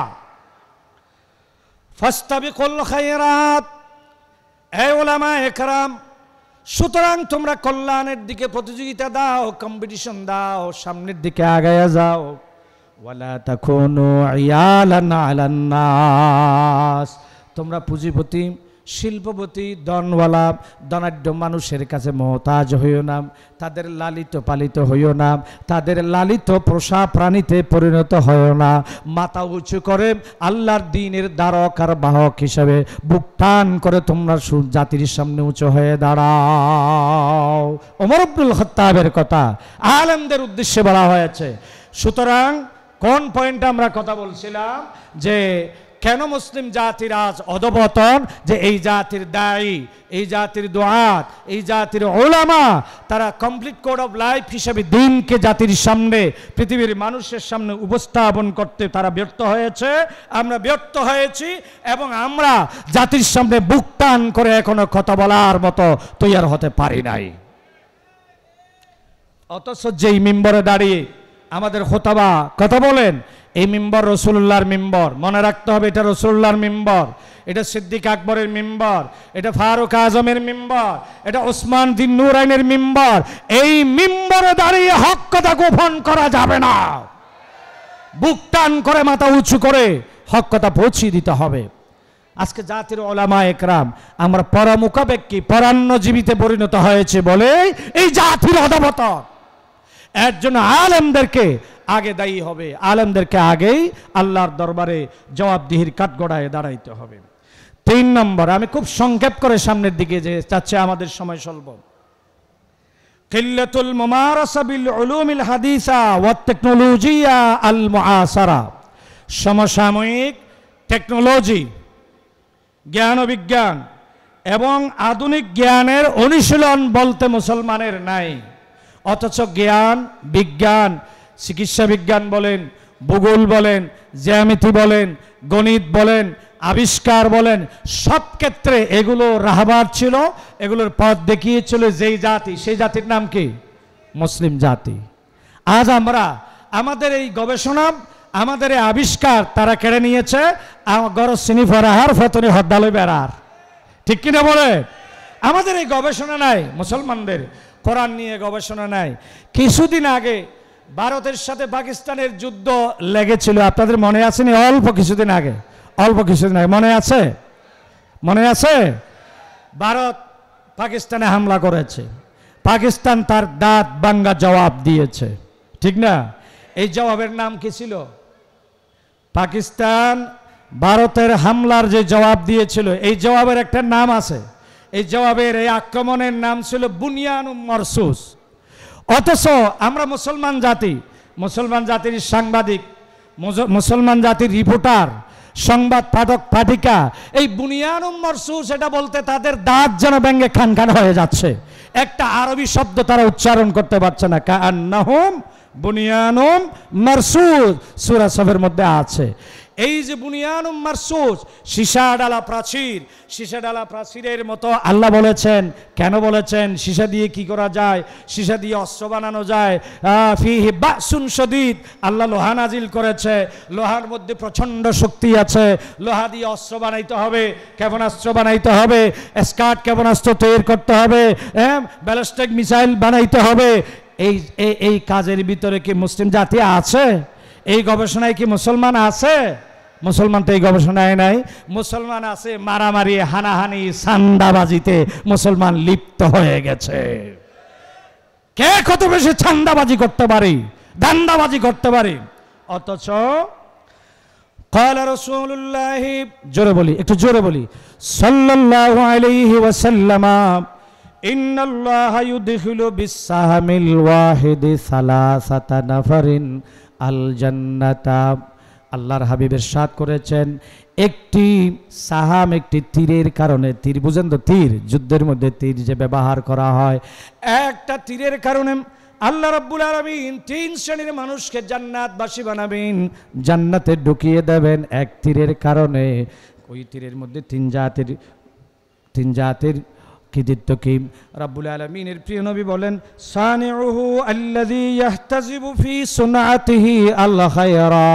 ফাস্তাবিকুল খায়রাত, হে উলামা একরাম, সুতরাং তোমরা কল্যাণের দিকে প্রতিযোগিতা দাও, কম্পিটিশন দাও, সামনের দিকে আগায়া যাও। ওয়ালা তাকুনু ইয়ালান আলান নাস, তোমরা পুঁজিপতি, শিল্পপতি, ধনওয়ালা, ধনাঢ্য মানুষের কাছে মহতাজ হইও না, তাদের লালিত পালিত হইও না, তাদের লালিত পোষা প্রাণীতে পরিণত হইও না। মাথা উঁচু করে আল্লাহর দ্বীনের দ্বারক আর বাহক হিসাবে বুক টান করে তোমরা জাতির সামনে উঁচু হয়ে দাঁড়াও। ওমর আব্দুল খাত্তাবের কথা আলেমদের উদ্দেশ্যে বলা হয়েছে। সুতরাং কোন পয়েন্টে আমরা কথা বলছিলাম, যে কেন মুসলিম জাতির আজ অধপতন, যে এই জাতির দায়ী, এই জাতির দুআত, এই জাতির উলামা, তারা কমপ্লিট কোড অফ লাইফ হিসেবে দিনকে জাতির সামনে, পৃথিবীর মানুষের সামনে উপস্থাপন করতে তারা ব্যর্থ হয়েছে, আমরা ব্যর্থ হয়েছি, এবং আমরা জাতির সামনে বুক টান করে এখনো কথা বলার মতো তৈয়ার হতে পারি নাই। অথচ যেই মিম্বরে দাঁড়িয়ে আমাদের খোতাবা কথা বলেন, এই মিম্বর রাসূলুল্লাহর মিম্বর, মনে রাখতে হবে এটা রাসূলুল্লাহর মিম্বর, এটা সিদ্দিক আকবরের মিম্বর, এটা ফারুক আজমের মিম্বর, এটা ওসমান দিন নুরাইনের মিম্বর। এই মিম্বরে দাঁড়িয়ে হক কথা গোপন করা যাবে না, বুক টান করে মাথা উঁচু করে হক কথা পৌঁছিয়ে দিতে হবে। আজকে জাতির ওলামা একরাম আমরা পরমুখাপেক্ষী পরান্নজীবিতে পরিণত হয়েছে বলে এই জাতির অধঃপতন। এর জন্য আলেমদেরকে আগে দায়ী হবে, আলেমদেরকে আগেই আল্লাহর দরবারে জবাবদিহির কাঠগড়ায় দাঁড়াইতে হবে। 3 নম্বর, আমি খুব সংক্ষেপ করে সামনের দিকে যে চাচ্ছে, আমাদের সময় স্বল্প। কিল্লাতুল মুমারাসা বিল উলুমিল হাদিসা ওয়াত টেকনোলজিয়া আল মুআসারা, সমসাময়িক টেকনোলজি, জ্ঞান ও বিজ্ঞান এবং আধুনিক জ্ঞানের অনুশীলন বলতে মুসলমানের নাই। অথচ জ্ঞান বিজ্ঞান, চিকিৎসা বিজ্ঞান বলেন, ভূগোল বলেন, জ্যামিতি বলেন, গণিত বলেন, আবিষ্কার বলেন, সব ক্ষেত্রে এগুলো রাহবার ছিল, এগুলোর পথ দেখিয়েছিল যেই জাতি, সেই জাতির নাম কি? মুসলিম জাতি। আজ আমরা আমাদের এই গবেষণা, আমাদের এই আবিষ্কার তারা কেড়ে নিয়েছে। গরজ চিনি ফরাহার ফতনি হদ্দালয় বেড়ার, ঠিক কিনা বলে? আমাদের এই গবেষণা নাই, মুসলমানদের কোরআন নিয়ে গবেষণা নাই। কিছুদিন আগে ভারতের সাথে পাকিস্তানের যুদ্ধ লেগেছিল, আপনাদের মনে আছে নি? অল্প কিছুদিন আগে মনে আছে? মনে আছে? ভারত পাকিস্তানে হামলা করেছে, পাকিস্তান তার দাঁত ভাঙ্গা জবাব দিয়েছে, ঠিক না? এই জবাবের নাম কি ছিল? পাকিস্তান ভারতের হামলার যে জবাব দিয়েছিল, এই জবাবের একটা নাম আছে। এই জবাবের, এই আক্রমণের নাম ছিল বুনিয়ানুম মারসুস। অথচ আমরা মুসলমান জাতি, মুসলমান জাতির সাংবাদিক, মুসলমান জাতির রিপোর্টার, সংবাদ পাঠক পাঠিকা, এই বুনিয়ানুম মারসুস এটা বলতে তাদের দাঁত যেন ব্যঙ্গে খান খান হয়ে যাচ্ছে। একটা আরবি শব্দ তারা উচ্চারণ করতে পারছে না। কাআন্নাহুম বুনিয়ানুম মারসুস, সূরা সফের মধ্যে আছে। এই যে বুনিয়ানুম মারসুস, সীসা ডালা প্রাচীর, সীসা ডালা প্রাচীরের মতো আল্লাহ বলেছেন। কেন বলেছেন? সীসা দিয়ে কি করা যায়? সীসা দিয়ে অস্ত্র বানানো যায়। ফিহি বাসুন শদীদ, আল্লাহ লোহা নাজিল করেছে, লোহার মধ্যে প্রচণ্ড শক্তি আছে। লোহা দিয়ে অস্ত্র বানাইতে হবে, ক্ষেপণাস্ত্র বানাইতে হবে, স্কার্ট ক্ষেপণাস্ত্র তৈরি করতে হবে, ব্যালিস্টিক মিসাইল বানাইতে হবে। এই কাজের ভিতরে কি মুসলিম জাতি আছে? এই গবেষণায় কি মুসলমান আছে? মুসলমান তো এই গবেষণায় নাই। মুসলমান আছে মারামারি, হানাহানি, চান্দাবাজিতে মুসলমান লিপ্ত হয়ে গেছে। কে কত বেশি চান্দাবাজি করতে পারে, দান্দাবাজি করতে পারে। অথচ ক্বালা রাসূলুল্লাহ, জোরে বলি, একটু জোরে বলি, সাল্লাল্লাহু আলাইহি ওয়াসাল্লাম, ইন্নাল্লাহা ইউদখিলু বিস-সাহামিল ওয়াহিদি সালাসাতা নাফারিন আল জান্নাতা। আল্লাহর হাবিব ইরশাদ করেছেন, একটি সাহাম, একটি তীরের কারণে, তীর বুঝেন তো, তীর, যুদ্ধের মধ্যে তীর যে ব্যবহার করা হয়, একটা তীরের কারণে আল্লাহ রাব্বুল আলামিন 3 শ্রেণীর মানুষকে জান্নাতবাসী বানাবেন, জান্নাতে ঢুকিয়ে দেবেন এক তীরের কারণে। ওই তীরের মধ্যে তিন জাতির কৃতিত্ব কি? রাব্বুল আলামিনের প্রিয় নবী বলেন, সানিউহু আল্লাযী ইয়াহতাজিবু ফি সুনআতিহি আল খায়রা।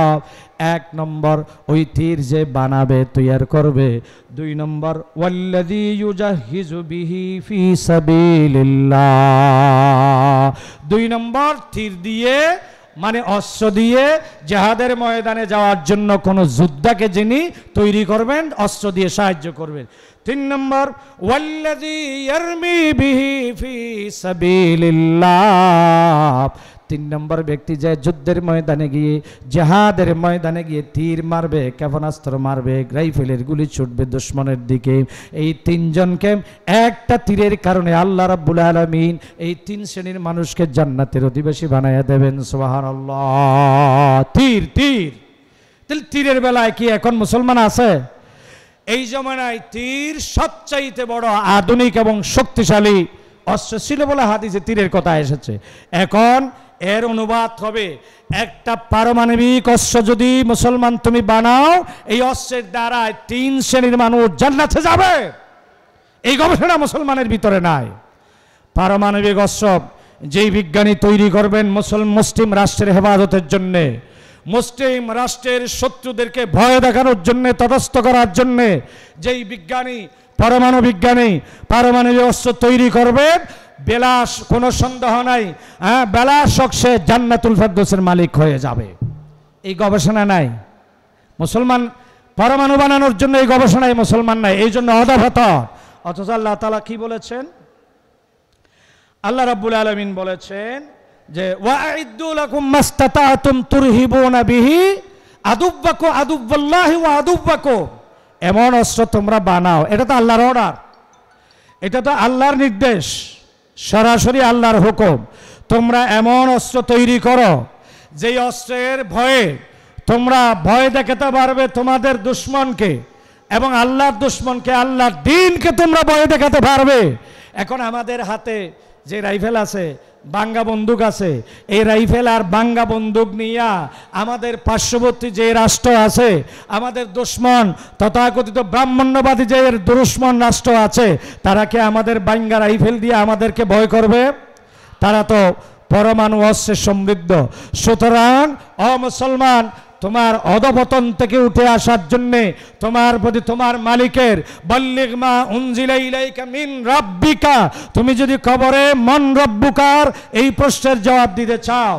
1 নম্বর, ওই তীর যে বানাবে, তৈয়ার করবে। 2 নম্বর, ওয়াল্লাযী ইউজাহিজু বিহি ফি সাবিলিল্লাহ। 2 নম্বর, তীর দিয়ে মানে অস্ত্র দিয়ে জিহাদের ময়দানে যাওয়ার জন্য কোন যোদ্ধাকে যিনি তৈরি করবেন, অস্ত্র দিয়ে সাহায্য করবেন। 3 নম্বর, ওয়াল্লাযী ইয়ারমি বিহি ফি সাবিলিল্লাহ। 3 নম্বর ব্যক্তি যে যুদ্ধের ময়দানে গিয়ে, জিহাদের ময়দানে গিয়ে তীর মারবে, ক্ষেপণাস্ত্র মারবে, রাইফেলের গুলি ছুটবে দুশমনের দিকে। এই 3 জনকে একটা তীরের কারণে আল্লাহ রাব্বুল আলামিন এই 3 শ্রেণীর মানুষকে জান্নাতের অধিবাসী বানায়া দেবেন। সুবহানাল্লাহ। তীর, তীর, তাহলে তীরের বেলায় কি এখন মুসলমান আছে? এই জমানায় তীর সবচাইতে বড় আধুনিক এবং শক্তিশালী অস্ত্র ছিল বলে হাদিসে তীরের কথা এসেছে। এখন এর অনুবাদ হবে, একটা পারমাণবিক অস্ত্র যদি মুসলমান তুমি বানাও, এই অস্ত্রের দ্বারা 3 শ্রেণীর মানুষ জান্নাতে যাবে। এই গবেষণা মুসলমানের ভিতরে নাই। পারমাণবিক অস্ত্র যেই বিজ্ঞানী তৈরি করবেন মুসলিম রাষ্ট্রের হেফাজতের জন্যে, মুসলিম রাষ্ট্রের শত্রুদেরকে ভয় দেখানোর জন্য, তটস্থ করার জন্য যেই বিজ্ঞানী, পরমাণু বিজ্ঞানী পারমাণবিক অস্ত্র তৈরি করবেন, বেলাস, কোনো সন্দেহ নাই, বেলাস সে জান্নাতুল ফেরদৌসের মালিক হয়ে যাবে। এই গবেষণা নাই। মুসলমান পরমাণু বানানোর জন্য এই গবেষণায় মুসলমান নাই, এই জন্য অধঃপতন। অথচ আল্লাহ তাআলা কি বলেছেন? আল্লাহ রাব্বুল আলামিন বলেছেন যে ওয়াইদ্দু লাকুম মাস্তাতাতুম তুরহিবুনা বিহি আদুব্বাকুম আদুব্বাল্লাহি ওয়া আদুব্বাকুম, এমন অস্ত্র তোমরা বানাও। এটা তো আল্লাহর অর্ডার, এটা তো আল্লাহর নির্দেশ, সরাসরি আল্লাহর হুকুম। তোমরা এমন অস্ত্র তৈরি করো যেই অস্ত্রের ভয়ে তোমরা ভয় দেখাতে পারবে তোমাদের দুশমনকে, এবং আল্লাহর দুশমনকে, আল্লাহর দ্বীনকে তোমরা ভয় দেখাতে পারবে। এখন আমাদের হাতে যে রাইফেল আছে, বাঙ্গা বন্দুক আছে, এই রাইফেল আর বাঙ্গা বন্দুক নিয়ে আমাদের পার্শ্ববর্তী যে রাষ্ট্র আছে, আমাদের দুশমন তথাকথিত ব্রাহ্মণ্যবাদী যে দুশমন রাষ্ট্র আছে, তারা কি আমাদের বাঙ্গা রাইফেল দিয়ে আমাদেরকে ভয় করবে? তারা তো পরমাণু অস্ত্রে সমৃদ্ধ। সুতরাং মুসলমান, তোমার অধঃপতন থেকে উঠে আসার জন্যে তোমার প্রতি তোমার মালিকের বাল্লিগ মা উনজিলা ইলাইকা মিন রাব্বিকা, তুমি যদি কবরে মান রব্বুকার এই প্রশ্নের জবাব দিতে চাও,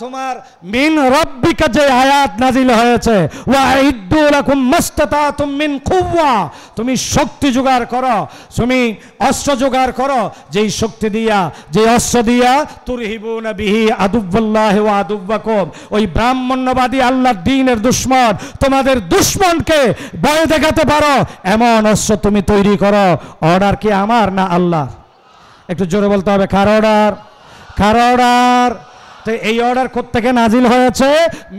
তোমার মিন রাব্বিকা যে আয়াত নাজিল হয়েছে, ওয়াইদ্দু লাকুম মাস্তাতাতুম মিন কুওয়া, তুমি শক্তি জোগাড় করো, তুমি অস্ত্র জোগাড় করো, যেই শক্তি দিয়া, যে অস্ত্র দিয়া তুরহিবুনা বিহি আদুব্বাল্লাহি ওয়া আদুব্বাকুম, ওই ব্রাহ্মণ্যবাদী আল্লাহর দ্বীনের দুশমন, তোমাদের দুশমনকে ভয় দেখাতে পারো, এমন অস্ত্র তুমি তৈরি করো। অর্ডার কি আমার না আল্লাহ? একটু জোরে বলতে হবে, কার অর্ডার? কার অর্ডার? তো এই অর্ডার কোত্থেকে নাজিল হয়েছে?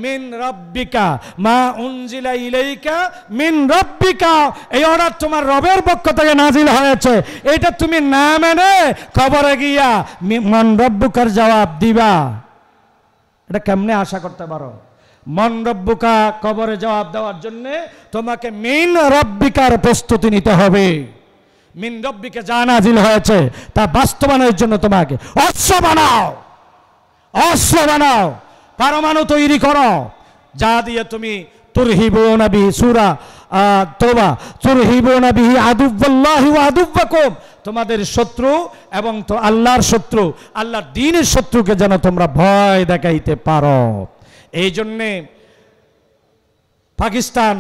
মিন রাব্বিকা মা উনজিলা ইলাইকা মিন রাব্বিকা, এই অর্ডার তোমার রবের পক্ষ থেকে নাজিল হয়েছে। এটা তুমি না মেনে কবরে গিয়া মান রব্বুকার জবাব দিবা, এটা কেমনে আশা করতে পারো? মান রব্বুকা কবরে জবাব দেওয়ার জন্য তোমাকে মিন রব্বিকার প্রস্তুতি নিতে হবে। মিন রব্বিকা যা নাজিল হয়েছে তা বাস্তবায়নের জন্য তোমাকে অস্ত্র বানাও, অস্ত্র বানাও, পরমাণু তৈরি করো, যা দিয়ে তুমি তুরহিবুনা বিহি, সূরা তওবা, তুরহিবুনা বিহি আদুব্বাল্লাহি ওয়া আদুব্বাকুম, তোমাদের শত্রু এবং তো আল্লাহর শত্রু, আল্লাহর দ্বীনের শত্রুকে যেন তোমরা ভয় দেখাইতে পারো। এই জন্যে পাকিস্তান,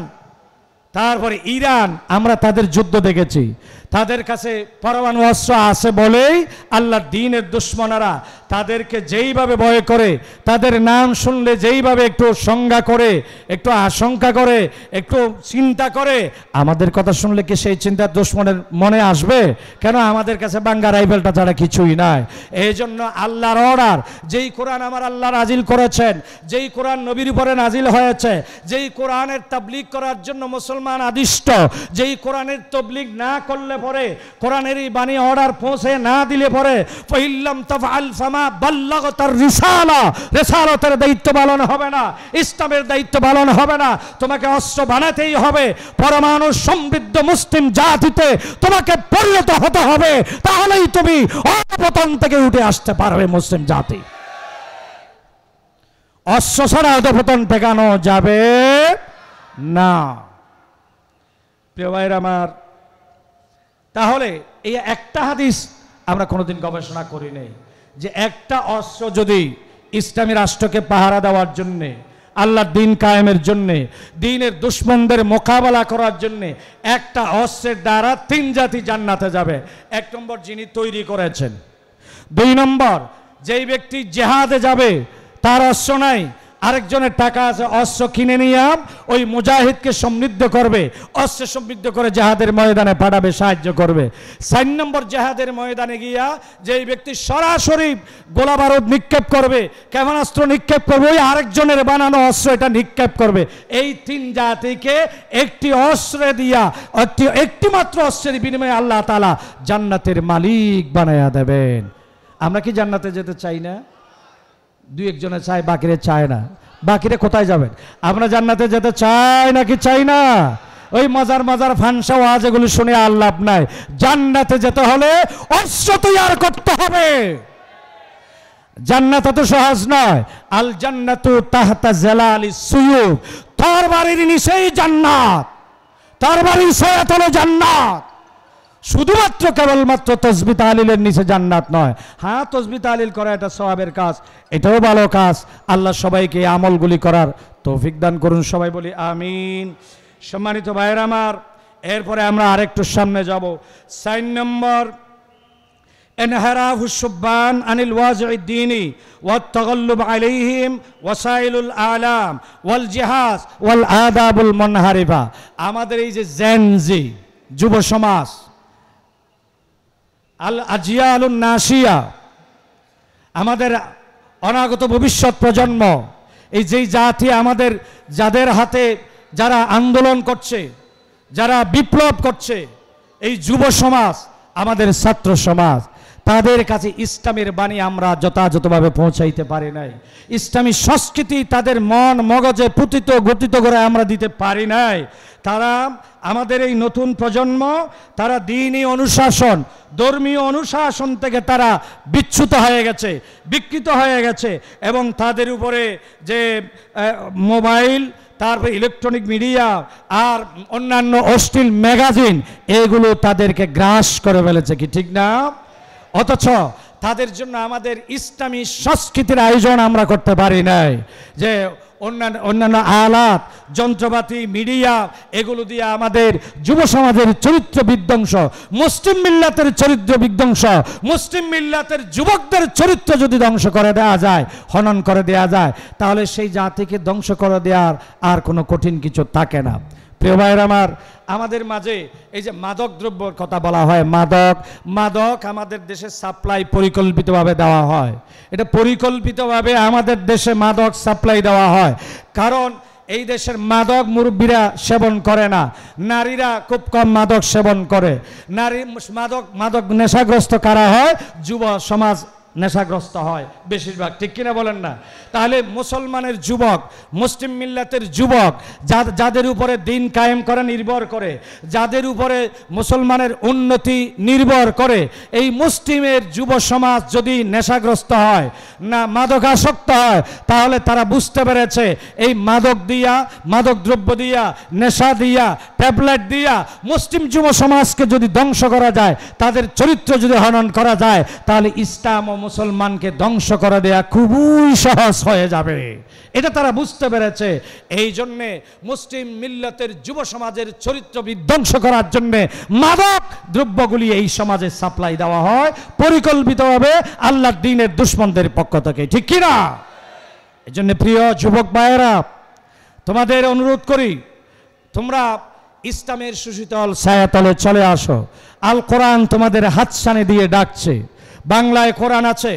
তারপরে ইরান, আমরা তাদের যুদ্ধ দেখেছি। তাদের কাছে পরমাণু অস্ত্র আছে বলেই আল্লাহর দ্বীনের দুশমনেরা তাদেরকে যেইভাবে ভয় করে, তাদের নাম শুনলে যেইভাবে একটু সংজ্ঞা করে, একটু আশঙ্কা করে, একটু চিন্তা করে, আমাদের কথা শুনলে কি সেই চিন্তা দুশমনের মনে আসবে? কেন? আমাদের কাছে বাঙ্গা রাইফেলটা ছাড়া কিছুই নাই। এই জন্য আল্লাহর অর্ডার, যেই কোরআন আমার আল্লাহ নাজিল করেছেন, যেই কোরআন নবীর উপরে নাজিল হয়েছে, যেই কোরআনের তাবলীগ করার জন্য মুসলমান আদিষ্ট, যেই কোরআনের তাবলীগ না করলে পরে, কোরআনের এই বাণী অর্ডার পৌঁছে না দিলে পরে, ফাইল্লাম তাফআল ফামা বাল্লাগতার রিসালা, রিসালাতের দায়িত্ব পালন হবে না, ইসলামের দায়িত্ব পালন হবে না। তোমাকে অস্ত্র বানাতেই হবে, পরমাণু সমৃদ্ধ মুসলিম জাতিতে তোমাকে পরিণত হতে হবে, তাহলেই তুমি অধঃপতন থেকে উঠে আসতে পারবে মুসলিম জাতি। অস্ত্র ছাড়া অধঃপতন ঠেকানো যাবে না। প্রিয় ভাইরা আমার, তাহলে এই একটা হাদিস আমরা কোনোদিন গবেষণা করি নাই যে একটা অস্ত্র যদি ইসলামী রাষ্ট্রকে পাহারা দেওয়ার জন্যে, আল্লাহর দ্বীন কায়েমের জন্যে, দ্বীনের দুশমনদের মোকাবেলা করার জন্যে একটা অস্ত্রের দ্বারা 3 জাতি জান্নাতে যাবে। 1 নম্বর যিনি তৈরি করেছেন। 2 নম্বর, যেই ব্যক্তি জিহাদে যাবে তার অস্ত্র নাই, আরেকজনের টাকা আছে, অস্ত্র কিনে নিয়ে ওই মুজাহিদকে সমৃদ্ধ করবে, অস্ত্র সমৃদ্ধ করে জিহাদের ময়দানে পাঠাবে, সাহায্য করবে। 4 নম্বর, জিহাদের ময়দানে গিয়া যেই ব্যক্তি সরাসরি গোলা বারুদ নিক্ষেপ করবে, ক্ষেপণাস্ত্র নিক্ষেপ করবে, ওই আরেকজনের বানানো অস্ত্র এটা নিক্ষেপ করবে। এই 3 জাতিকে একটি অস্ত্রে দিয়া, একটি মাত্র অস্ত্রের বিনিময়ে আল্লাহ তাআলা জান্নাতের মালিক বানায়া দেবেন। আমরা কি জান্নাতে যেতে চাই না? 2-1 জনে চায়, বাকিরে চায় না। বাকিরে কোথায় যাবেন? আমরা জান্নাতে যেতে চাই নাকি চাই না? ওই মজার মজার ফানসা ওয়াজ এগুলো শুনে আর লাভ নাই। জান্নাতে যেতে হলে অস্ত্র তৈরি করতে হবে। জান্নাত তো সহজ নয়। আল জান্নাতু তাহতা জালালিস সুয়ুফ, তরবারির নিচেই জান্নাত, তরবারির ছায়া তলে জান্নাত। শুধুমাত্র কেবলমাত্র তসবিহ তাহলিলের নিচে জান্নাত নয়। হ্যাঁ, তসবিহ তাহলিল করা এটা সওয়াবের কাজ, এটাও ভালো কাজ। আল্লাহ সবাইকে আমলগুলি করার তৌফিক দান করুন। সবাই বলি আমিন। সম্মানিত ভাইয়েরা আমার, এরপরে আমরা আরেকটু সামনে যাব। 4 নম্বর, انحراف الشبان عن الواقع الديني والتغلب عليهم وسائل الأعلام والجهاز والآداب المنحرفة। আমাদের এই যে জেনজি যুব সমাজ, আল আজিয়ালুন নাসিয়া, আমাদের অনাগত ভবিষ্যৎ প্রজন্ম, এই যেই জাতি আমাদের, যাদের হাতে যারা আন্দোলন করছে, যারা বিপ্লব করছে, এই যুব সমাজ, আমাদের ছাত্র সমাজ, তাদের কাছে ইসলামের বাণী আমরা যথাযথভাবে পৌঁছাইতে পারি নাই। ইসলামী সংস্কৃতি তাদের মন মগজে পুতিত গঠিত করে আমরা দিতে পারি নাই। তারা, আমাদের এই নতুন প্রজন্ম, তারা দ্বীনি অনুশাসন, ধর্মীয় অনুশাসন থেকে তারা বিচ্যুত হয়ে গেছে, বিকৃত হয়ে গেছে, এবং তাদের উপরে যে মোবাইল, তারপর ইলেকট্রনিক মিডিয়া আর অন্যান্য অশ্লীল ম্যাগাজিন, এগুলো তাদেরকে গ্রাস করে ফেলেছে, কি ঠিক না? অথচ তাদের জন্য আমাদের ইসলামী সংস্কৃতির আয়োজন আমরা করতে পারি নাই, যে অন্যান্য আলাত, যন্ত্রপাতি, মিডিয়া, এগুলো দিয়ে আমাদের যুব সমাজের চরিত্র বিধ্বংস, মুসলিম মিল্লাতের চরিত্র বিধ্বংস, মুসলিম মিল্লাতের যুবকদের চরিত্র যদি ধ্বংস করে দেওয়া যায়, হনন করে দেওয়া যায়, তাহলে সেই জাতিকে ধ্বংস করে দেওয়ার আর কোনো কঠিন কিছু থাকে না। প্রিয় ভাইয়ের আমার, আমাদের মাঝে এই যে মাদক দ্রব্যর কথা বলা হয়, মাদক আমাদের দেশে সাপ্লাই পরিকল্পিতভাবে দেওয়া হয়। এটা পরিকল্পিতভাবে আমাদের দেশে মাদক সাপ্লাই দেওয়া হয়, কারণ এই দেশের মাদক মুরব্বীরা সেবন করে না, নারীরা খুব কম মাদক সেবন করে। মাদক নেশাগ্রস্ত কারা হয়? যুব সমাজ নেশাগ্রস্ত হয় বেশিরভাগ, ঠিক কিনা বলেন না? তাহলে মুসলমানের যুবক, মুসলিম মিল্লাতের যুবক, যাদের উপরে দিন কায়েম করা নির্ভর করে, যাদের উপরে মুসলমানের উন্নতি নির্ভর করে, এই মুসলিমের যুব সমাজ যদি নেশাগ্রস্ত হয়, না মাদকাসক্ত হয়, তাহলে তারা বুঝতে পেরেছে এই মাদক দিয়া, মাদক দ্রব্য দিয়া, নেশা দিয়া, ট্যাবলেট দিয়া মুসলিম যুব সমাজকে যদি ধ্বংস করা যায়, তাদের চরিত্র যদি হনন করা যায়, তাহলে ইসলাম ও মুসলমানকে ধ্বংস করে দেয়া খুবই সহজ হয়ে যাবে। এটা তারা বুঝতে পেরেছে। এই জন্যে মুসলিম মিল্লাতের যুব সমাজের চরিত্র বিধ্বংস করার জন্য মাদক দ্রব্যগুলি এই সমাজে সাপ্লাই দেওয়া হয় পরিকল্পিতভাবে আল্লাহর দ্বীনের দুশমনদের পক্ষ থেকে, ঠিক কিনা? এই জন্য প্রিয় যুবক ভাইয়েরা, তোমাদের অনুরোধ করি, তোমরা ইসলামের সুশীতল ছায়াতলে চলে আসো। আল কোরআন তোমাদের হাতছানি দিয়ে ডাকছে। বাংলায় কোরআন আছে।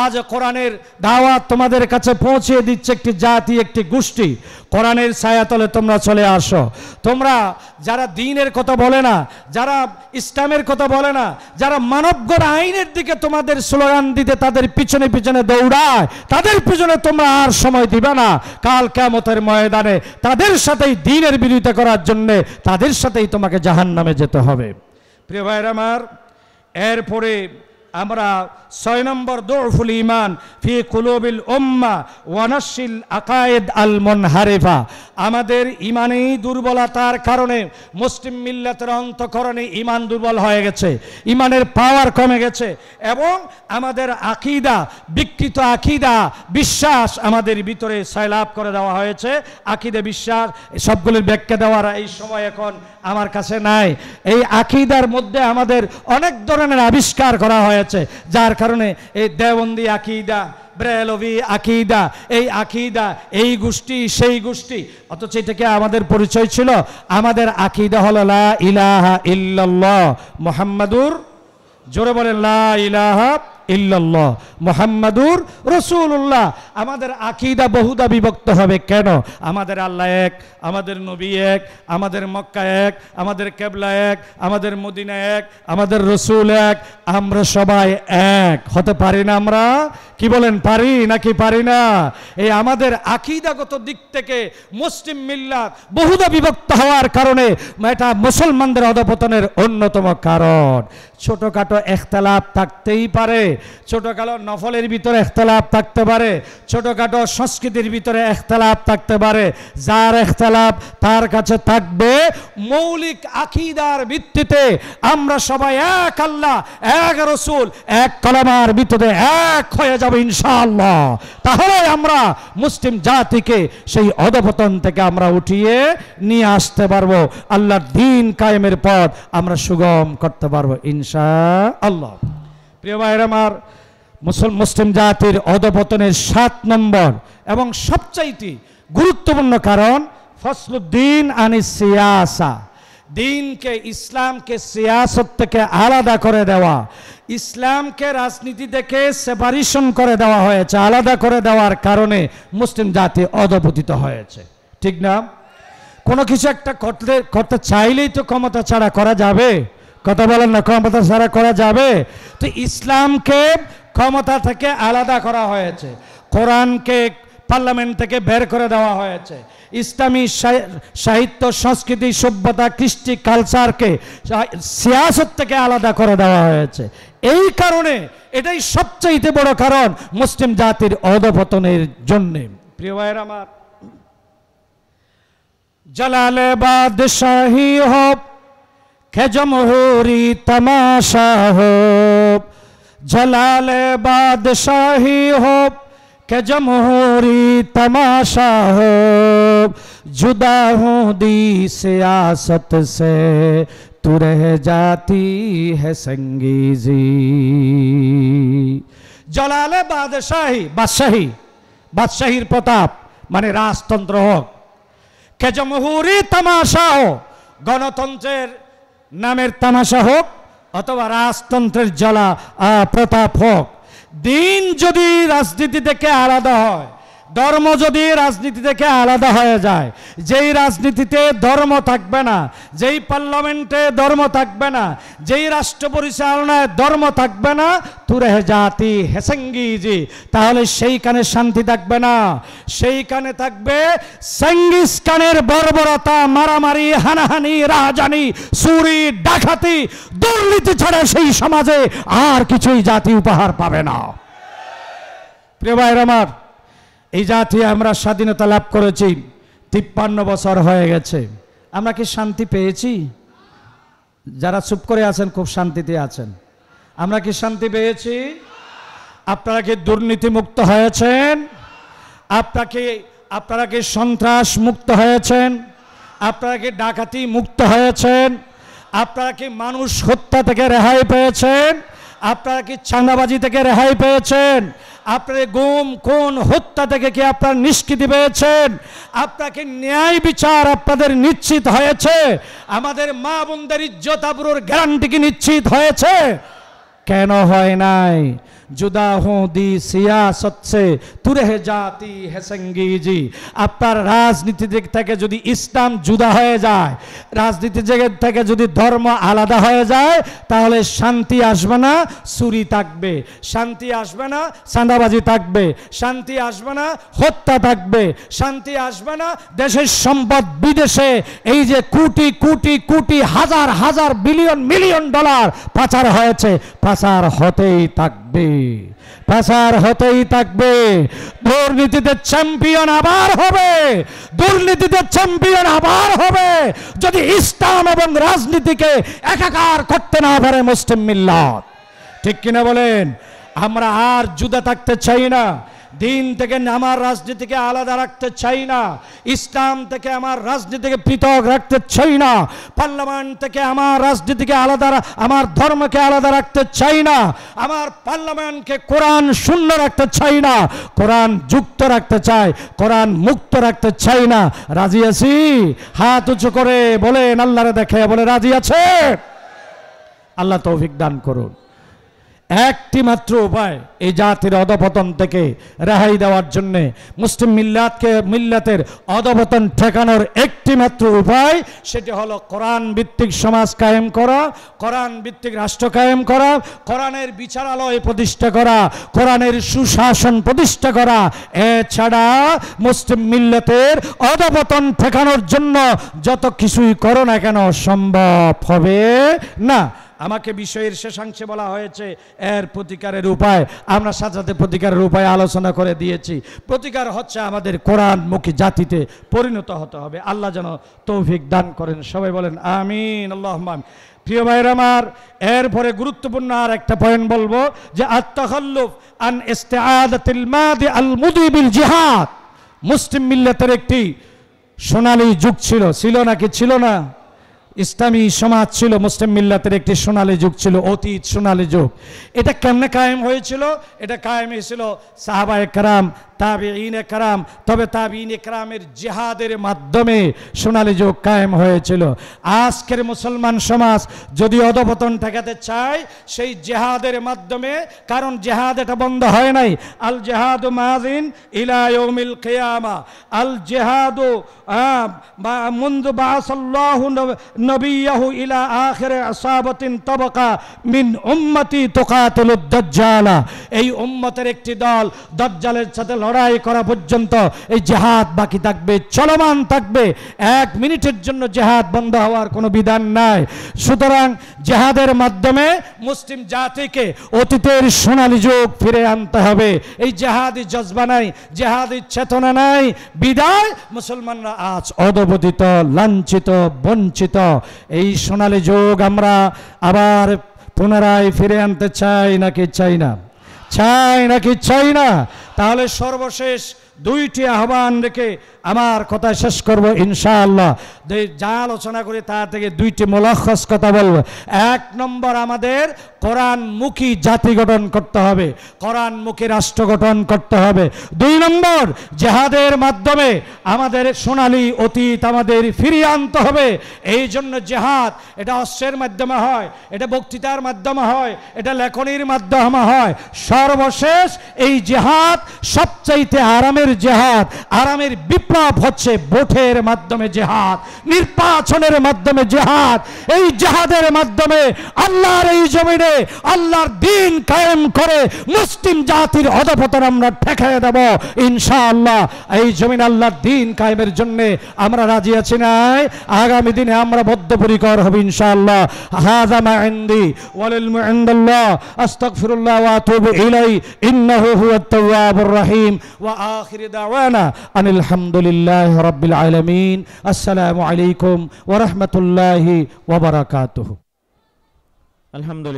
আজ কোরআনের দাওয়াত তোমাদের কাছে পৌঁছে দিচ্ছে একটি জাতি, একটি গোষ্ঠী। কোরআনের ছায়াতলে তোমরা চলে আসো। তোমরা যারা দ্বীনের কথা বলে না, যারা ইসলামের কথা বলে না, যারা মানবগড় আইনের দিকে তোমাদের স্লোগান দিতে তাদের পিছনে পিছনে দৌড়ায়, তাদের পিছনে তোমরা আর সময় দিবে না। কাল কিয়ামতের ময়দানে তাদের সাথেই দ্বীনের বিরোধিতা করার জন্য তাদের সাথেই তোমাকে জাহান্নামে যেতে হবে। প্রিয় ভাইরা আমার, এরপরে আমরা 6 নম্বর দুফুল ঈমান ফি কুলুবিল উম্মাহ ওয়া নাশিল আকায়েদ আল মুনহারিফা। আমাদের ঈমানেই দুর্বলতার কারণে মুসলিম মিল্লাতের অন্তঃকরণে ঈমান দুর্বল হয়ে গেছে, ঈমানের পাওয়ার কমে গেছে, এবং আমাদের আকীদা, বিকৃত আকীদা, বিশ্বাস আমাদের ভিতরে সয়লাব করে দেওয়া হয়েছে। আকীদা, বিশ্বাস, সবগুলোর ব্যাখ্যা দেওয়ার এই সময় এখন আমার কাছে নাই। এই আকীদার মধ্যে আমাদের অনেক ধরনের আবিষ্কার করা হয়েছে, যার কারণে এই দেওবন্দি আকীদা, ব্রেলভি আকীদা, এই আকীদা, এই গোষ্ঠী, সেই গোষ্ঠী, অথচ এটাকে আমাদের পরিচয় ছিল। আমাদের আকীদা হলো লা ইলাহা ইল্লাল্লাহ মুহাম্মাদুর, জোরে বলেন লা ইলাহা ইল্লাল্লাহ মুহাম্মাদুর রাসূলুল্লাহ। আমাদের আকীদা বহুদা বিভক্ত হবে কেন? আমাদের আল্লাহ এক, আমাদের নবী এক, আমাদের মক্কা এক, আমাদের কেবলা এক, আমাদের মদিনা এক, আমাদের রসুল এক, আমরা সবাই এক হতে পারি না? আমরা কি বলেন, পারি নাকি পারি না? এই আমাদের আকীদাগত দিক থেকে মুসলিম মিল্লাত বহুদা বিভক্ত হওয়ার কারণে এটা মুসলমানদের অধঃপতনের অন্যতম কারণ। ছোটখাটো ইখতিলাফ থাকতেই পারে, ছোটখাটো নফলের ভিতরে ইখতিলাফ থাকতে পারে, ছোটখাটো সংস্কৃতির ভিতরে ইখতিলাফ থাকতে পারে। যার ইখতিলাফ তার কাছে থাকবে, মৌলিক আকীদার ভিত্তিতে আমরা সবাই এক আল্লাহ, এক রাসূল, এক কালেমার ভিতরে এক হয়ে যাব ইনশাআল্লাহ। তাহলে আমরা মুসলিম জাতিকে সেই অধঃপতন থেকে আমরা উঠিয়ে নিয়ে আসতে পারবো, আল্লাহর দ্বীন কায়েমের পথ আমরা সুগম করতে পারবো ইনশাআল্লাহ। প্রিয় ভাইরা আমার, মুসলিম জাতির অধঃপতনের 7 নম্বর এবং সবচাইতে গুরুত্বপূর্ণ কারণ ফসলুদ্দিন আনিস সিয়াসা, দিনকে, ইসলামকে সিয়াসত থেকে আলাদা করে দেওয়া, ইসলামকে রাজনীতি থেকে সেপারেশন করে দেওয়া হয়েছে, আলাদা করে দেওয়ার কারণে মুসলিম জাতি অধঃপতিত হয়েছে। ঠিক না? কোনো কিছু একটা করতে চাইলেই তো ক্ষমতা ছাড়া করা যাবে, কথা বলেন না, ক্ষমতা ছাড়া করা যাবে? তো ইসলামকে ক্ষমতা থেকে আলাদা করা হয়েছে, কোরআনকে পার্লামেন্ট থেকে বের করে দেওয়া হয়েছে, ইসলামী সাহিত্য, সংস্কৃতি, সভ্যতা, কৃষ্টি, কালচারকে সিয়াসত থেকে আলাদা করে দেওয়া হয়েছে। এই কারণে, এটাই সবচেয়ে বড় কারণ মুসলিম জাতির অধঃপতনের জন্যে। প্রিয় ভাইয়ের আমার, জলালে বাদশাহী হোক কে জমহুরি তামাশা হোক, জলালে বাদশাহী হোক কে জমহুরি তামাশা হোক, जुदा हूँ दी सियासत से तू रह जाती है संगीजी। জলালে বাদশাহী, বাদশাহীর প্রতাপ মানে রাজতন্ত্র হোক, কে জমহুরি তামাশা হোক, গণতন্ত্রের নামের তামাশা হোক, অথবা রাজতন্ত্রের প্রতাপ হোক। দিন যদি রাজনীতি থেকে আলাদা হয়, ধর্ম যদি রাজনীতি থেকে আলাদা হয়ে যায়, যেই রাজনীতিতে ধর্ম থাকবে না, যেই পার্লামেন্টে ধর্ম থাকবে না, যেই রাষ্ট্র পরিচালনায় ধর্ম থাকবে না, তুরে জাতি হেসেঙ্গিজি, তাহলে সেইখানে শান্তি থাকবে না, সেইখানে থাকবে চেঙ্গিস খানের বর্বরতা, মারামারি, হানাহানি, রাহাজানি, চুরি, ডাকাতি, দুর্নীতি ছাড়া সেই সমাজে আর কিছুই জাতি উপহার পাবে না। প্রিয় ভাইরা আমার, এই জাতি আমরা স্বাধীনতা লাভ করেছি, 53 বছর হয়ে গেছে। আমরা কি শান্তি পেয়েছি? যারা চুপ করে আছেন খুব শান্তিতে আছেন। আমরা কি শান্তি পেয়েছি? আপনারা কি দুর্নীতি মুক্ত হয়েছেন? আপনারা কি সন্ত্রাস মুক্ত হয়েছেন? আপনারা কি ডাকাতি মুক্ত হয়েছেন? আপনারা কি মানুষ হত্যা থেকে রেহাই পেয়েছেন? আপনারা কি চাঁদাবাজি থেকে রেহাই পেয়েছেন? আপনার গুম, খুন, হত্যা থেকে কি আপনারা নিষ্কৃতি পেয়েছেন? আপনাকে ন্যায় বিচার আপনাদের নিশ্চিত হয়েছে? আমাদের মা বোনদের ইজ্জত আবরুর গ্যারান্টি কি নিশ্চিত হয়েছে? কেন হয় নাই? जुदा हूँ दी सियासत से तू रह जाती है संगीजी। আপনার রাজনীতি দিক থেকে যদি ইসলাম জুদা হয়ে যায়, রাজনীতি জগৎ থেকে যদি ধর্ম আলাদা হয়ে যায়, তাহলে শান্তি আসবে না, চুরি থাকবে, শান্তি আসবে না, চাঁদাবাজি থাকবে, শান্তি আসবে না, হত্যা থাকবে, শান্তি আসবে না, দেশের সম্পদ বিদেশে এই যে কোটি কোটি কোটি হাজার হাজার বিলিয়ন মিলিয়ন ডলার পাচার হয়েছে, পাচার হতেই থাকবে, পাচার হতেই থাকবে। দুর্নীতিতে চ্যাম্পিয়ন আবার হবে, দুর্নীতিতে চ্যাম্পিয়ন আবার হবে যদি ইসলাম এবং রাজনীতিকে একাকার করতে না পারে মুসলিম মিল্লাত। ঠিক কিনা বলেন? আমরা আর জুদা থাকতে চাই না, দিন থেকে আমার রাজনীতিকে আলাদা রাখতে চাই না, ইসলাম থেকে আমার রাজনীতিকে পৃথক রাখতে চাই না, পার্লামেন্ট থেকে আমার রাজনীতিকে আলাদা, আমার ধর্মকে আলাদা রাখতে চাই না, আমার পার্লামেন্টকে কোরআন শূন্য রাখতে চাই না, কোরআন যুক্ত রাখতে চাই, কোরআন মুক্ত রাখতে চাই না। রাজি আছি? হাত উঁচু করে বলেন, আল্লাহরে দেখে বলে রাজি আছে? আল্লাহ তৌফিক দান করুন। একটি মাত্র উপায় এই জাতির অধঃপতন থেকে রেহাই দেওয়ার জন্য, মুসলিম মিল্লাতের অধঃপতন ঠেকানোর একটি মাত্র উপায়, সেটি হলো কোরআন ভিত্তিক সমাজ কায়েম করা, কোরআন ভিত্তিক রাষ্ট্র কায়েম করা, কোরআনের বিচারালয় প্রতিষ্ঠা করা, কোরআনের সুশাসন প্রতিষ্ঠা করা। এছাড়া মুসলিম মিল্লাতের অধঃপতন ঠেকানোর জন্য যত কিছুই করো না কেন সম্ভব হবে না। আমাকে বিষয়ের শেষাংশে বলা হয়েছে এর প্রতিকারের উপায়। আমরা সাথে প্রতিকারের উপায় আলোচনা করে দিয়েছি। প্রতিকার হচ্ছে আমাদের কোরআনমুখী জাতিতে পরিণত হতে হবে। আল্লাহ যেন তৌফিক দান করেন, সবাই বলেন আমিন, আল্লাহুম্মা আমিন। প্রিয় ভাইরা আমার, এরপরে গুরুত্বপূর্ণ আর একটা পয়েন্ট বলবো যে আত-তাখাল্লুফ আন ইস্তিআদাতিল মাদি আল মুদি বিল জিহাদ। মুসলিম মিল্লাতের একটি সোনালী যুগ ছিল নাকি ছিল না? ইসলামী সমাজ ছিল, মুসলিম মিল্লাতের একটি সোনালী যুগ ছিল, অতীত সোনালী যুগ। এটা কেমনে কায়েম হয়েছিল? এটা কায়েম হয়েছিল সাহাবায়ে কেরাম, তাবিঈনে কেরাম। তবে তাবিঈনে কেরামের জিহাদের মাধ্যমে সোনালী যুগ কায়েম হয়েছিল। আজকের মুসলমান সমাজ যদি অধপতন ঠেকাতে চায় সেই জিহাদের মাধ্যমে, কারণ জিহাদ এটা বন্ধ হয় নাই। আল জিহাদু মাযিন ইলা ইয়াউমিল কিয়ামা। আল জিহাদু মুনযু বাআসাল্লাহু নবিয়্যাহু ইলা আখির আসাবাতিন তাবাকা মিন উম্মতি তুকাতিলুদ দাজ্জালা। এই উম্মতের একটি দল দাজ্জালের সাথে লড়াই করা পর্যন্ত এই জিহাদ বাকি থাকবে, চলমান থাকবে। 1 মিনিটের জন্য জিহাদ বন্ধ হওয়ার কোনো বিধান নাই। সুতরাং জিহাদের মাধ্যমে মুসলিম জাতিকে অতীতের সোনালী যুগ ফিরে আনতে হবে। এই জিহাদি জজবা নাই, জিহাদি চেতনা নাই, বিদায় মুসলমানরা আজ অধপতিত, লাঞ্ছিত, বঞ্চিত। এই সোনালী যুগ আমরা আবার পুনরায় ফিরে আনতে চাই নাকি চাই না? চাই নাকি চাই না? তাহলে সর্বশেষ 2টি আহ্বান রেখে আমার কথা শেষ করব ইনশাআল্লাহ। যা আলোচনা করি তা থেকে 2টি মুলাখ্খাস কথা বলবো। 1 নম্বর, আমাদের কোরআনমুখী জাতি গঠন করতে হবে, কোরআনমুখী রাষ্ট্র গঠন করতে হবে। 2 নম্বর, জিহাদের মাধ্যমে আমাদের সোনালী অতীত আমাদের ফিরিয়ে আনতে হবে। এই জন্য জিহাদ এটা অস্ত্রের মাধ্যমে হয়, এটা বক্তৃতার মাধ্যমে হয়, এটা লেখনীর মাধ্যমে হয়। সর্বশেষ এই জিহাদ সবচাইতে আরামের জিহাদ, আরামের বিপ্লব হচ্ছে ভোটের মাধ্যমে জিহাদ, নির্বাচনের মাধ্যমে জিহাদ। এই জিহাদের মাধ্যমে আল্লাহর এই জমিনে আল্লাহর দ্বীন কায়েম করে মুসলিম জাতির অধপতন আমরা ঠেকাইয়ে দেব ইনশাআল্লাহ। এই জমিনে আল্লাহর দ্বীন কায়েমের জন্য আমরা রাজি আছি নাই? আগামী দিনে আমরা বদ্ধপরিকর হব ইনশাআল্লাহ। হাযা মা ইনদি ওয়াল ইলমু ইনদাল্লাহ, আস্তাগফিরুল্লাহ ওয়া আতুবু ইলাইহি, ইন্নাহু হুয়াত তাওয়াবুর রহিম। ওয়া আখির দাওয়ানা আনিল হামদুলিল্লাহি রাব্বিল আলামিন। আসসালামু আলাইকুম ওয়া রাহমাতুল্লাহি ওয়া বারাকাতুহু। আলহামদুলিল্লাহ।